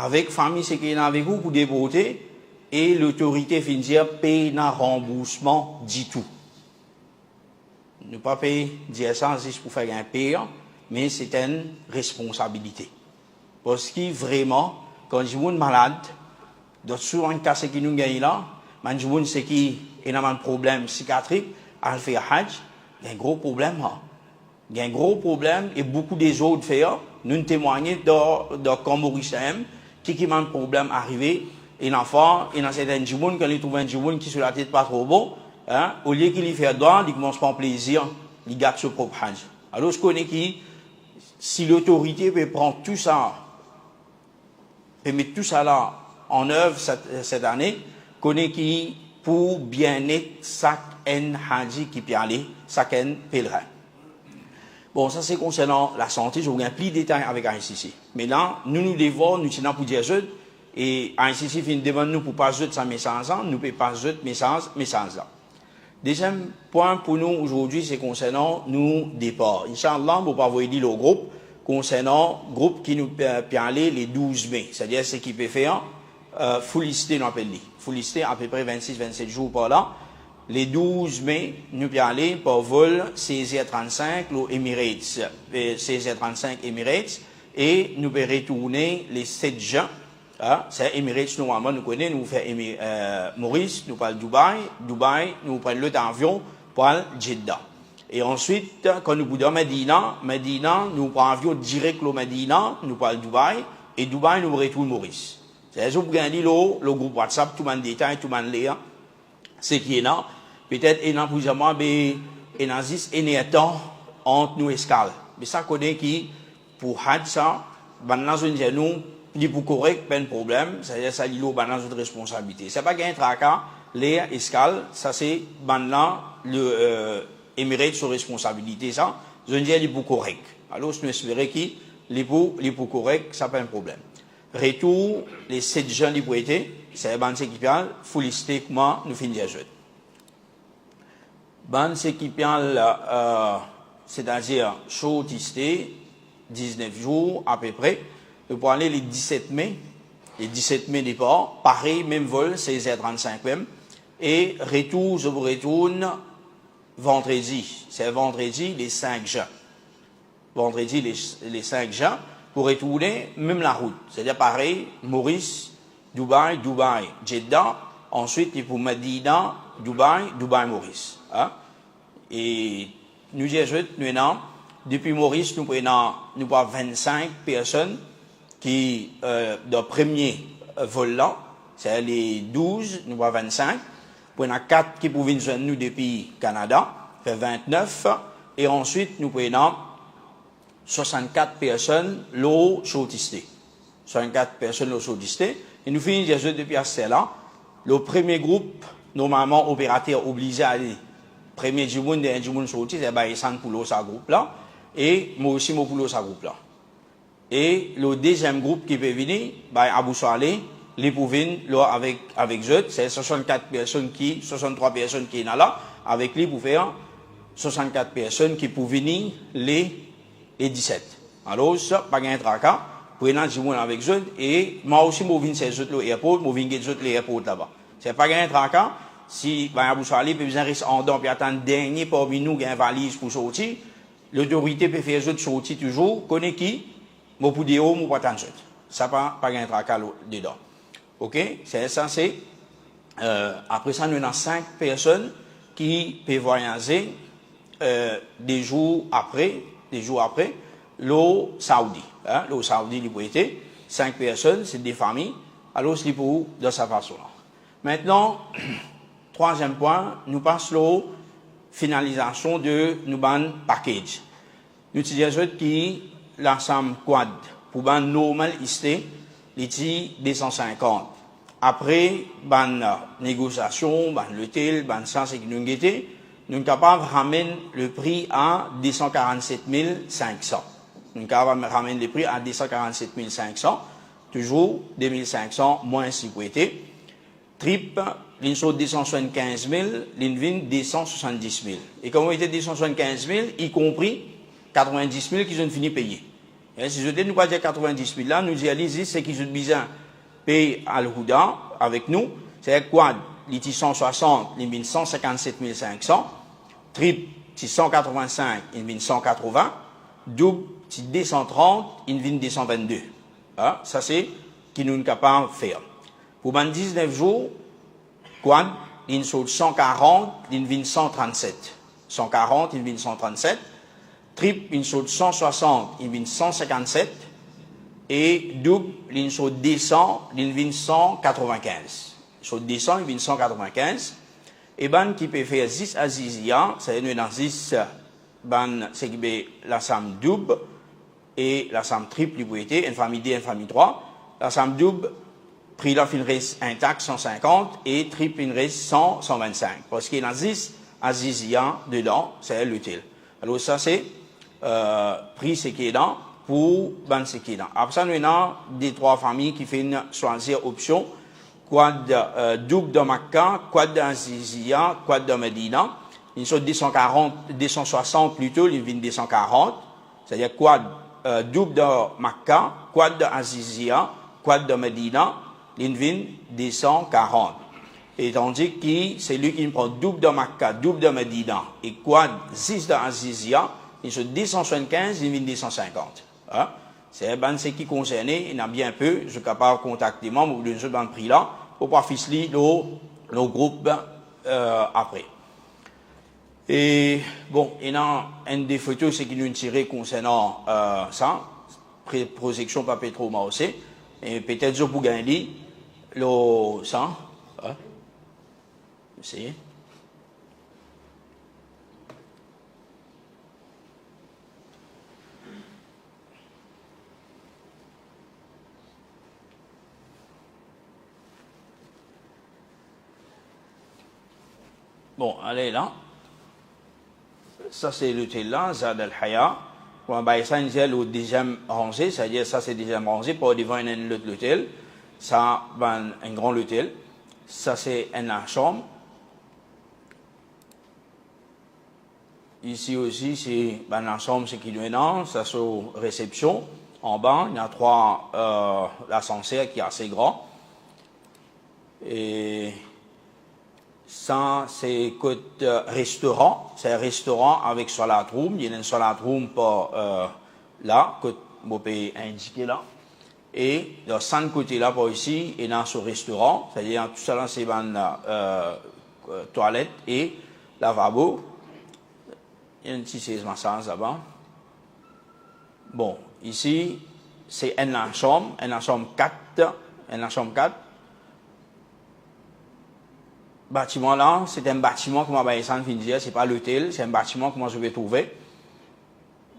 avec famille, c'est qu'il y en a avec vous pour déporter, et l'autorité finit dire paye un remboursement du tout. Ne pas payer dire ça juste pour faire un pire, mais c'est une responsabilité. Parce que vraiment, quand je suis malade, dans souvent un cas qui nous gagne là, je c'est qu'il y a un problème psychiatrique, à faire hajj, il y a un gros problème. Il y a un gros problème et beaucoup des autres faire, nous témoignons de Maurice qui a un problème arrivé, et l'enfant, et dans certains gens, quand il trouve un gens qui sur la tête pas trop bon, hein, au lieu qu'il y fait droit, il commence par plaisir, il garde ce propre hajj. Alors je connais qui, si l'autorité peut prendre tout ça, peut mettre tout ça là en œuvre cette année, connaît qui, pour bien-être, chaque haji qui peut aller, chaque pèlerin. Bon, ça c'est concernant la santé, je reviens plus de détails avec ICC. Mais là, nous devons, nous tenons pour dire et ICC fait une demande nous pour pas jeter sa message, nous ne pouvons pas jeter message là. Deuxième point pour nous aujourd'hui, c'est concernant nous départ. Inch'Allah, on va vous dire le groupe concernant le groupe qui nous peut aller les 12 mai. C'est-à-dire ce qui peut faire full listé, nous appelle full listé à peu près 26-27 jours par là. Les 12 mai, nous peut aller par vol CZ35, le Emirates, CZ35 Emirates, et nous peut retourner les 7 juin. C'est Emirates, normalement, nous connaissons, nous faisons Maurice, nous parlons Dubaï, nous prenons l'autre avion pour Jeddah. Et ensuite, quand nous boudons Medina, nous prenons l'avion direct au Medina, nous parlons Dubaï, et Dubaï, nous retournons Maurice. C'est ça, vous regardez le groupe WhatsApp, tout le monde détaille, tout le monde lit, c'est qui est là. Peut-être, il y a plusieurs mois, mais il y a 10 et temps entre nous escales. Mais ça, connaît qui, pour Hajj, ça, maintenant, je dis nous, il pour correct, pas de problème, c'est-à-dire ça, il y a une responsabilité. C'est pas qu'un tracas, les escales, ça c'est, maintenant, le, Emirates sur responsabilité, ça, je dis il pour correct. Alors, je m'espérais qu'il, les pour correct, ça pas un problème. Retour, les 7 jeunes libérés, c'est la bande équipiale, full listé, comment nous finissons à jouer. Bande équipiale, c'est-à-dire, chaud tisté, 19 jours, à peu près. Pour aller les 17 mai départ, pareil, même vol, 16h35 même, et retour, je vous retourne vendredi, c'est vendredi les 5 juin. Vendredi les 5 juin, pour retourner même la route, c'est-à-dire pareil, Maurice, Dubaï, Jeddah, ensuite il pour Medina, Dubaï, Maurice. Hein? Et nous disons, depuis Maurice, nous prenons 25 personnes qui, dans le premier vol là, c'est les 12, nous avons 25. Nous avons 4 qui pouvaient nous depuis Canada, fait 29. Et ensuite, nous prenons 64 personnes l'eau chautisté. 64 personnes l'eau chautisté. Et nous finissons depuis à cela. Le premier groupe, normalement, opérateur obligé à aller. Premier du monde et du monde chautisté, c'est Baïsan pour l'eau, ça groupe là. Et moi aussi, moi pour l'eau, ça groupe là. Et le deuxième groupe qui peut venir, Abou Saleh, les pour venir là avec eux, c'est 63 personnes qui sont là, avec lui pour faire 64 personnes qui pour venir les 17. Alors, ça, pas un tracas, pour venir du monde avec eux, et moi aussi, je viens ces autres l'aéroport, je viens de l'aéroport là-bas. C'est pas un tracas, si Abou Saleh peut bien rester en dedans, puis attendre dernier parmi nous qui a une valise pour sortir, l'autorité peut faire eux sortir toujours, connaît qui? Moi, pour dire, moi, pas tant de choses. Ça pas un tracas dedans. OK? C'est ça, c'est, après ça, nous avons 5 personnes qui peuvent voyager, des jours après, l'eau Saoudi. Hein? L'eau Saoudi, il peut être 5 personnes, c'est des familles. Alors, c'est pour, de cette façon-là. Maintenant, troisième point, nous passons la finalisation de nos ban package. Nous utilisons qui, l'ensemble quad pour ban normal ici les 250 après ban négociation ban l'hôtel ban ça c'est que nous guetter nous sommes capables de ramener le prix à 247 500 nous sommes capables de ramener le prix à 247 500 toujours 2500 moins sécurité trip l'une sur 275 000 l'une vient 270 000 et comme on était 275 000 y compris 90 000 qu'ils ont fini payer. Et si je dis, nous pas dire 90 000 là, nous disons, c'est qu'ils ont besoin payer Al-Houda avec nous, c'est quoi? Les 160, les 157 500, triple, 185, ils 180, double, 230, ils 222. Hein? Ça, c'est qui nous sommes capables de faire. Pour 19 jours, quad, ils sont 140, ils 137. 140, ils 137. Triple, ils sont 160, ils 157. Et double, ils sont 200, ils 195. Sur 200, ils 195. Et ben qui peut faire 10 azizia, c'est-à-dire dans 10 ban c'est qui peut la somme double et la somme triple propriété, une famille 2, une famille 3. La somme double, prix là fin reste intact 150 et triple fin reste 100, 125. Parce qu'il y a 10 azizia dedans, c'est l'utile. Alors ça c'est prix ce qui est dedans pour ban ce qui est dedans. Après ça nous avons des trois familles qui font choisir option. Quad double de Makkah, quad d'Azizia, quad de Medina. Ils sont 240, 260 plutôt, ils viennent 240. C'est-à-dire quad double de Makkah, quad d'Azizia, quad de Medina, ils viennent 240. Et tandis que celui qui prend double de Makkah, double de Medina et quad 6 de Azizia, ils sont 275, ils viennent 250. Hein? C'est ce qui concerne, il y en a bien peu, je suis capable de contacter moi, ou d'une dans le prix là, pour pouvoir ficeler le groupe après. Et bon, il y a une des photos qui nous tiré concernant ça, projection pas trop mal aussi, et peut-être je peux gagner le ça. Hein? Essayez. Bon, allez là. Ça, c'est l'hôtel là, Zad al-Haya. Pour un ça, c'est le deuxième rangée, c'est-à-dire ça, c'est le deuxième rangée, pour devant un autre hôtel. Ça, ben, un grand hôtel. Ça, c'est une chambre. Ici aussi, c'est ben, la chambre, c'est qui nous est là. Ça, c'est réception. En bas, il y a trois l'ascenseur qui est assez grand. Et ça, c'est côté restaurant. C'est un restaurant avec salat room. Il y a une salat room pour là, que vous pouvez indiquer là. Et dans 5 côtés là, pour ici, il y a ce restaurant. C'est-à-dire, tout ça là, c'est une toilette et lavabo. Il y a un petit 16 massage là-bas. Bon, ici, c'est une chambre 4. Une chambre 4. Bâtiment là, c'est un bâtiment que moi, c'est pas l'hôtel, c'est un bâtiment que moi je vais trouver.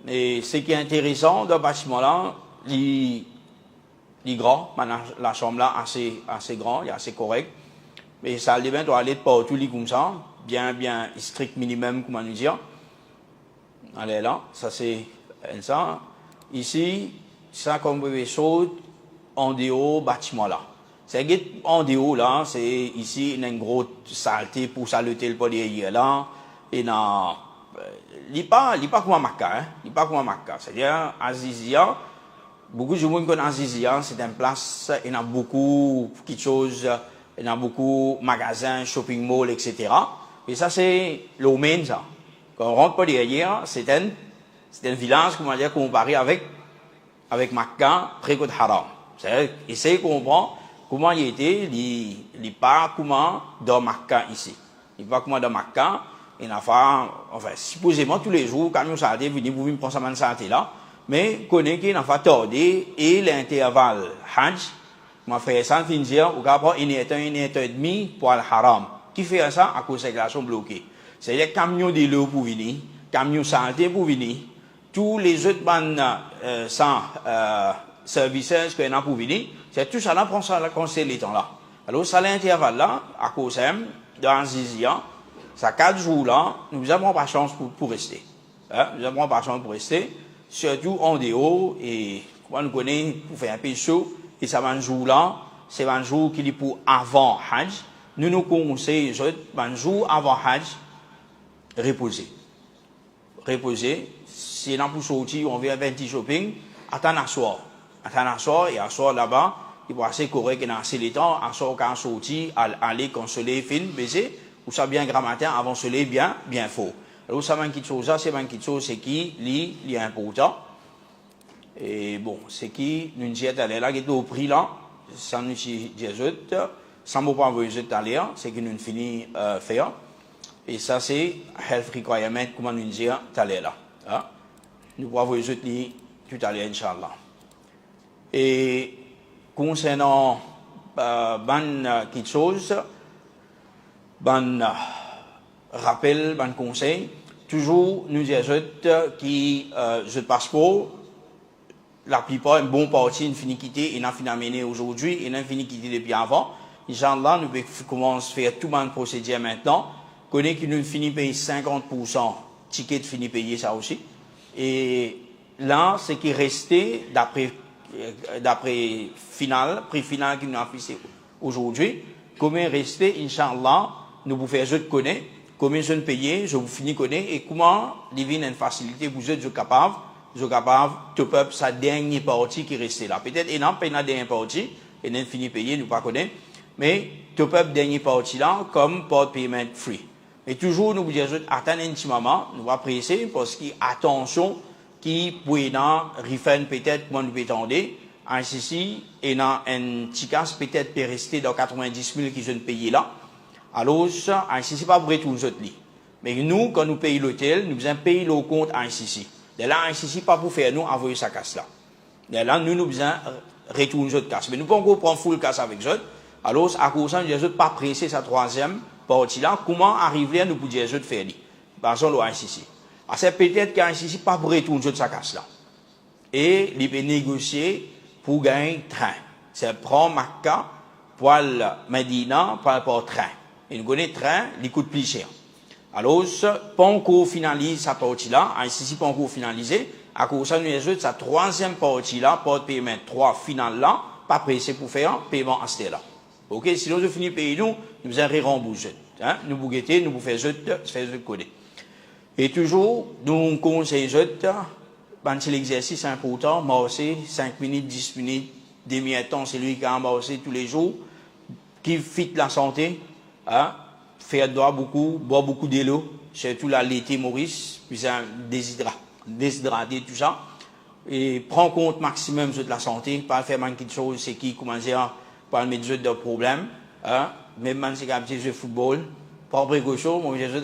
Et ce qui est intéressant dans le bâtiment là, il est grand, la chambre là assez grand, il est assez correct. Mais ça les bains doit aller partout comme ça, bien strict minimum, comment nous dire. Allez là, ça c'est ça. Ici, ça comme vous pouvez sauter en dehors bâtiment là. C'est en dehors là, c'est ici il y a une grosse saleté pour saluter le polier là. Et là, il pas comme un Makkah, hein. Il pas comme un Makkah. C'est-à-dire Azizia, beaucoup de gens connaissent Azizia, c'est une place, il y a beaucoup de choses, il y a beaucoup de magasins, shopping malls, etc. Et ça c'est l'Omen ça. Quand on rentre pas derrière, c'est un village, comment dire, comparé avec Makkah, près de Haram. C'est-à-dire, essayez de comprendre comment il était, il pas comment dans Makkah ici. Il pas comment dans Makkah, il n'a pas, enfin, supposément tous les jours, quand nous sommes venus, vous venez prendre sa main santé là, mais connaît qu'il n'a pas tardé, et l'intervalle Hajj, mon frère sans finir, au cas où il est un et demi pour le Haram. Qui fait ça à cause de la circulation bloquée? C'est-à-dire camions de l'eau pour venir, camions santé pour venir, tous les autres bandes sans services qu'on a pour venir, c'est tout ça là prend ça là les temps là. Alors ça l'intervalle là, à cause dans Zizia, ça 4 jours là, nous avons pas chance pour rester. Hein? Nous avons pas chance pour rester, surtout en dehors et comment nous connaît pour faire un peu chaud et ça va un jour là, c'est un jour qui est pour avant Hajj. Nous conseillons un jour avant Hajj reposer. Si on a pour sortir, on vient 20 shopping, attendre à soir. Attendre à soir, et à soir là-bas, il va assez correct, et dans les temps, à soir, quand sorti, aller, quand soleil fin, baiser, ou ça bien grand matin, avant soleil, bien faux. Alors, ça, c'est quelque chose, c'est qui, est important. Et bon, c'est qui, nous disons, là, qui est au prix là, ça nous dit, sans mot pas envoyer à l'air, c'est que nous finissons faire. Et ça, c'est health requirement, comment nous disons, là. Hein? Nous pouvons envoyer tout à l'heure, Inch'Allah. Et concernant quelque chose, rappel, conseil, toujours nous disons qui je passeport, la plupart, un bon parti, une fini quitter, il a fini amener aujourd'hui, il a fini quitter depuis avant. Inch'Allah, nous pouvons commencer à faire tout le procédure maintenant. Connaît que nous finissons payer 50%, ticket fini payer ça aussi. Et là, ce qui est resté d'après final, prix final qui nous a fait aujourd'hui, combien resté, Inch'Allah, nous pouvons faire je connais, combien je payer, je vous finis connaître, et comment divine une facilité, vous êtes capable, tout peuple, sa dernière partie qui restait là. Peut-être, il n'y a pas une dernière partie, et nous fini payer, nous pas connaître, mais tout peuple, dernière partie là, comme port payment free. Et toujours, nous vous disons, attendez un petit moment, nous va presser, parce que, attention, qui peut refund peut-être, moi, nous peut attendre, ici, et dans un petit cas, peut-être, peut rester dans 90 000 qui sont payés là. Alors, ici, pas pour tout le monde. Mais nous, quand nous payons l'hôtel, nous avons payé le compte ici. De là, ici, pas pour faire nous envoyer sa casse là. De là, nous besoin retourner notre casse. Mais nous pouvons encore prendre full casse avec eux. Alors, à cause de ça, nous pas presser sa troisième partie là. Comment arriver à nous pour dire de faire lui? Par exemple, ici. C'est peut-être qu'ici, pas pour retourner sa casse là. Et, il peut négocier pour gagner train. C'est prendre Makkah pour le Medina par rapport au train. Et nous connaissons le train, il coûte plus cher. Alors, pas encore finalise sa partie là, ici, pas encore finalisé. À cause de ça, nous avons sa troisième partie là, pour paiement 3 final là, pas pressé pour faire paiement à ce là. Ok, sinon, je finis payer nous allons rembourser. Hein? Nous vous guetter, nous vous faisons faire coder. Et toujours, nous conseillons, c'est l'exercice important, marcher 5 minutes, 10 minutes, demi-temps, c'est lui qui a marché tous les jours, qui fit la santé, hein? Faire boire beaucoup d'eau, surtout l'été Maurice, puis déshydraté, tout ça. Et prendre compte maximum de la santé, pas faire manquer de choses, c'est qui commence à pas mettre de problèmes, hein? Même si c'est un petit jeu de football, pas précaution, moi je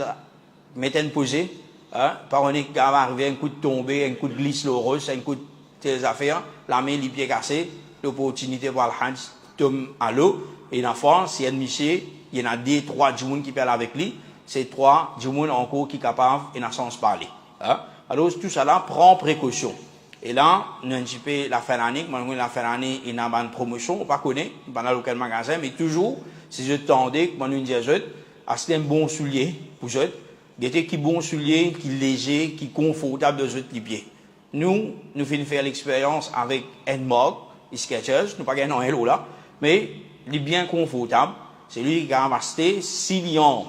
mettre une posée, hein? Par on est arrivé un coup de tombée, un coup de glisse l'heureuse, un coup de tes affaires, la main, les pieds cassés, l'opportunité pour le hand tombe à l'eau, et dans la France, si il y en a 2-3 gens qui parlent avec lui, c'est 3 gens encore qui sont capables et n'a sens parler. Hein? Alors, tout ça là, prend précaution. Et là, nous avons un petit peu la fin d'année, la fin d'année, il y a une promotion, on ne connaît pas, dans aucun magasin, mais toujours, si je tendais, comme nous disons, c'est un bon soulier pour eux, qui bon soulier, qui léger, qui confortable de les pieds. Nous faisons faire l'expérience avec Edmog, les Skechers, nous pas gagner un hello là, mais il est bien confortable. C'est lui qui a acheté 6 millions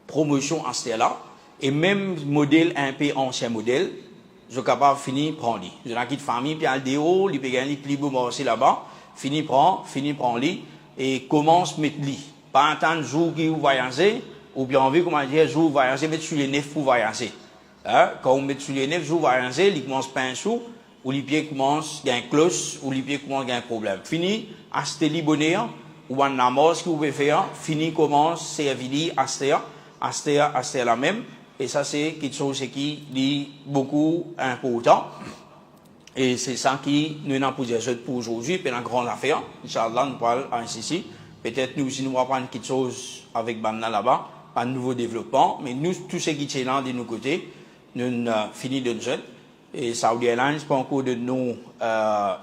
promotion à ce là, et même modèle, un peu ancien modèle, je suis capable de finir prendre lui. Je n'ai quitté famille, puis à l'DO, il peut gagner plus beau aussi là-bas, finir prendre lui, et commence à mettre lui. Pas attendre jour qui vous voyagez, ou bien envie, comment dire, jour voyager, mettre sur les 9 pour voyager. Hein? Quand on met sur les 9 jours voyager, il commence pas un sou, ou les pieds commencent, il y a un cloche, ou les pieds commencent, il y a un problème. Fini, acheter les bonheur, ou un amour, ce que vous pouvez faire, fini, commence, servir, acheter la même. Et ça, c'est quelque chose qui est beaucoup important. Et c'est ça qui nous avons posé pour aujourd'hui, puis la grande affaire. Inch'Allah, nous parlons ainsi. Peut-être nous aussi, nous allons prendre quelque chose avec Banna là-bas, un nouveau développement. Mais nous, tout ce qui est là de nos côtés, nous fini de nous. Et Saudi Airlines, pas encore de nous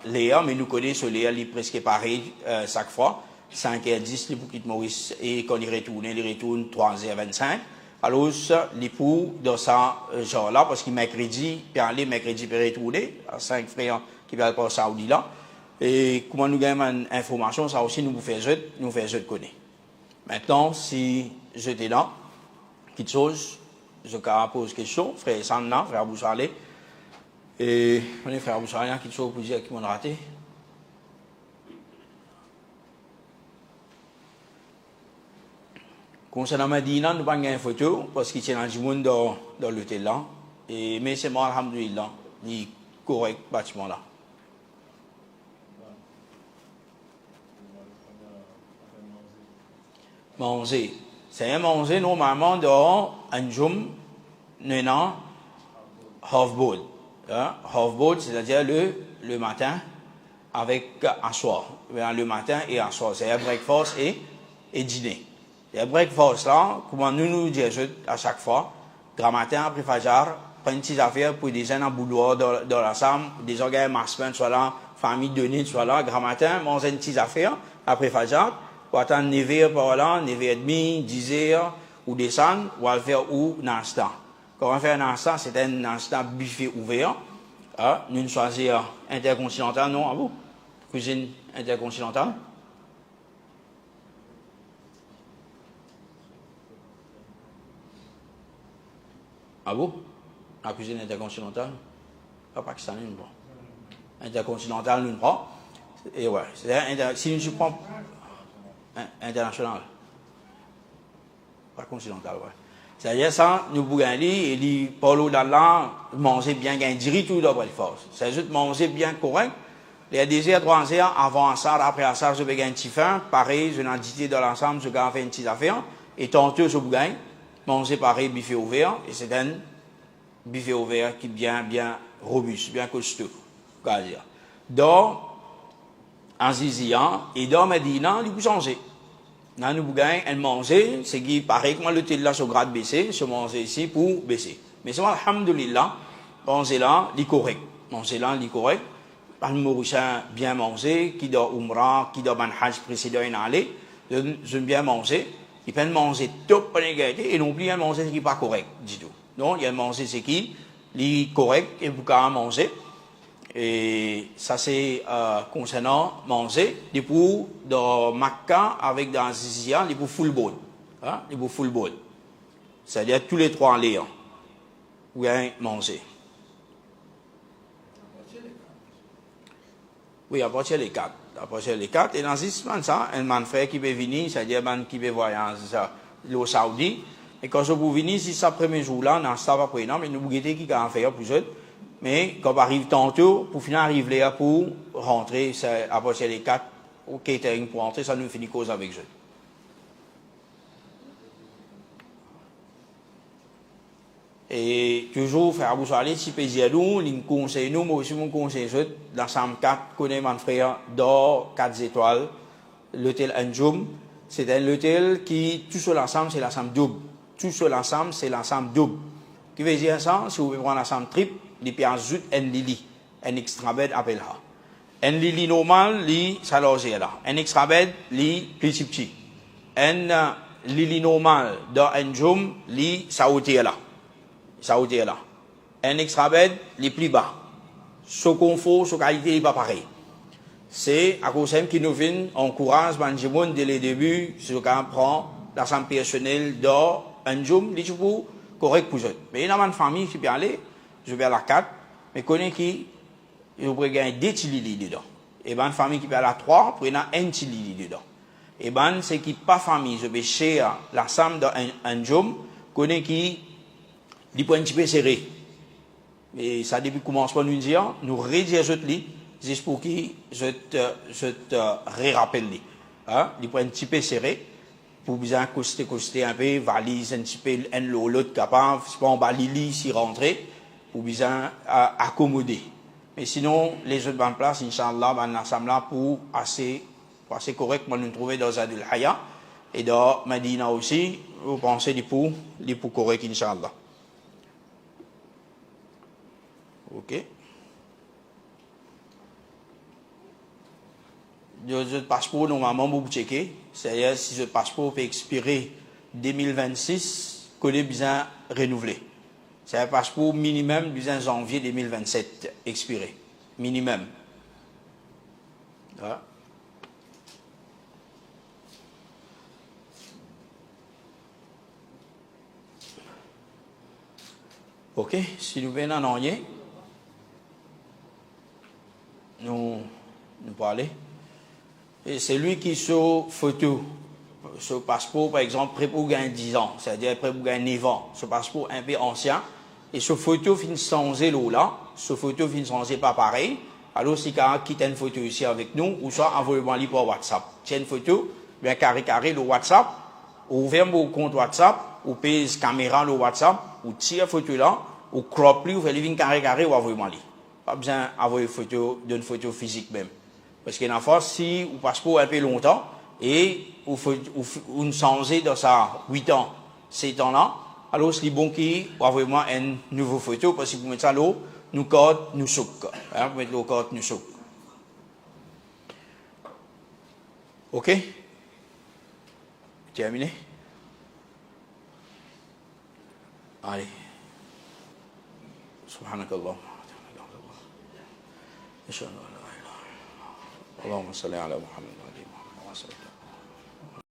Léa, mais nous connaissons Léa, il est presque pareil chaque fois. 5h10, les bouquets de Maurice, et quand il retourne 3h25. Alors, les pour dans ça, genre-là, parce qu'il mercredi, puis aller mercredi, puis retourner, à 5 frères qui viennent par Saoudi là. Et comment nous gagnons une information, ça aussi nous fait je connais. Maintenant, si j'étais là, quelque chose, je pose question, frère Sanna, frère Boussale, Et on est frère Boussarien qui sont opposés qui m'ont raté. Concernant Medina, nous n'avons pas une photo parce qu'il y a du monde dans l'hôtel là. Mais c'est moi, alhamdoulilah, il est correct, le bâtiment là. Manger. C'est un manger normalement dans un joum, non, half-board. Half-board, c'est-à-dire le matin avec un soir. Le matin et un soir. C'est un breakfast et dîner. Le breakfast là, comment nous disons à chaque fois, grand matin après Fajar, prendre une petite affaire pour des gens en boulot dans la salle, des organes masculins soit là, famille de nuit soit là, grand matin, manger une petite affaire après Fajar, pour attendre 9h par là, 9h30, 10h, ou descendre, ou aller faire ou nasta. Quand on fait un nasta, c'est un nasta buffet ouvert. Nous choisissons intercontinental, non, à vous? Cuisine intercontinentale? Ah bon? La cuisine intercontinentale? Pas pakistanais, nous prend. Intercontinentale, nous prend. Et ouais, si nous prend international. Pas continental, ouais. C'est-à-dire ça, nous pouvons aller et les polos d'Allah, manger bien, gagner du tout d'après les forces. C'est juste manger bien correct. Les 2 heures, 3 heures, avant ça, après ça, je vais gagner un petit faim. Pareil, je n'ai dit dans l'ensemble, je vais faire une petite affaire. Et tantôt, je vais gagner. Manger pareil, buffet ouvert. Et c'est un buffet ouvert qui est bien robuste, bien costaud. Donc, en Zizia et dans Medina, il peut changer. Là, nous pouvons manger, c'est qui paraît que moi, l'hôtel là, sur grade baissé, se manger ici pour baisser. Mais c'est moi, alhamdoulilah, manger là, il est correct. Manger là, il est correct. Par le Mauricien, bien manger, qui doit Umrah, qui doit Manhaj précédent, il allé, je bien manger. Il peut manger tout pour et non plus, il manger ce qui n'est pas correct, du tout. Donc, il y a manger ce qui est correct et vous pouvez manger. Et ça, c'est concernant manger. Les pour dans Makkah, avec dans Zizia, les pour full bowl. Les pour full bowl. C'est-à-dire tous les 3 liens. Vous allez manger. Oui, à partir des 4. À partir des 4. Et dans Zizia, ça, un frère qui peut venir, c'est-à-dire un qui peut voyager au Saoudi. Et quand je vous venir, si ça premier jour là, dans ça va pas mais nous vous qui va faire plus autres. Mais quand on arrive tantôt, pour finir arrive là pour rentrer, c'est à partir des 4 au catering pour rentrer, ça nous finit cause avec eux. Et toujours, faire vous aller, si pays à nous, nous conseille nous, moi aussi, mon conseil, dans Sam 4, connaît mon frère, dans 4 étoiles, l'hôtel Anjoum. C'est un hôtel qui, tout sur l'ensemble, c'est l'ensemble double. Tout sur l'ensemble, c'est l'ensemble double. Qui veut dire ça, si vous voulez prendre l'ensemble triple, les pieds zut en lili, un extra bed appelle là. Un lili normal, li ça loge là. Un extra bed, li petit petit. Un lili normal dans un joum, li ça ôté là. Ça ôté là. Un extra bed, li plus bas. Ce confort, ce qualité, il pas pareil. C'est à cause de qui nous vient encourage Banjimoun dès le début, ce qu'on prend la santé personnelle dans un joum, li tout correct pour eux. Mais il y a une famille qui peut aller. Je vais à la 4, mais connais qui, je pourrais gagner 2 tilili dedans. Et ben, une famille qui peut à la 3, pour gagner 1 tilili dedans. Et ben, c'est qui pas famille, je vais chez la somme dans un jour, connais qui, il peut un petit peu serré. Et ça, depuis le commencement, nous dire, nous rédiger ce lit, juste pour qui, je te rappelle. Il peut un petit peu serré, pour bien coster un peu, valise un petit peu, l'autre capable, c'est pas en bas, l'île, s'y rentrer, pour bien accommoder. Mais sinon, les autres bandes place, Inch'Allah, ben, ensemble là pour assez correct, moi, nous trouver dans Zadul Haya, et dans Medina aussi, vous pensez les pour correct, Inch'Allah. Ok. Le passeport, normalement, vous checker. C'est-à-dire, si ce passeport peut expirer 2026, qu'on est bien renouvelé. C'est un passeport minimum du janvier 2027 expiré. Minimum. Voilà. Ok, si nous venons en rien. parler. Et c'est lui qui sur photo, sur passeport par exemple, prêt pour gagner 10 ans, c'est-à-dire prêt pour gagner 9 ans, ce passeport un peu ancien, et sur photo fin changer l'eau là, sur photo fin changer pas pareil, alors si quelqu'un quitte une photo ici avec nous, ou soit envoyez-moi par WhatsApp. Tiens une photo, bien carré le WhatsApp, ou ouvert mon compte WhatsApp, ou pèse caméra le WhatsApp, ou tire photo là, ou crop lui, ou fait une carré, ou envoyez-moi. Pas besoin d'avoir une photo, d'une photo physique même. Parce qu'il y a une fois, si vous passez un peu longtemps, et vous changez dans ça 8 ans, 7 ans là, alors c'est bon qui envoyez-moi une nouvelle photo, parce que vous mettez ça là, nous code, nous souk. Hein, vous mettez le code, nous souk. Ok? Terminé? Allez. Subhanakallah. إن شاء الله لا إله إلا الله اللهم صل على محمد وعلى آله محمد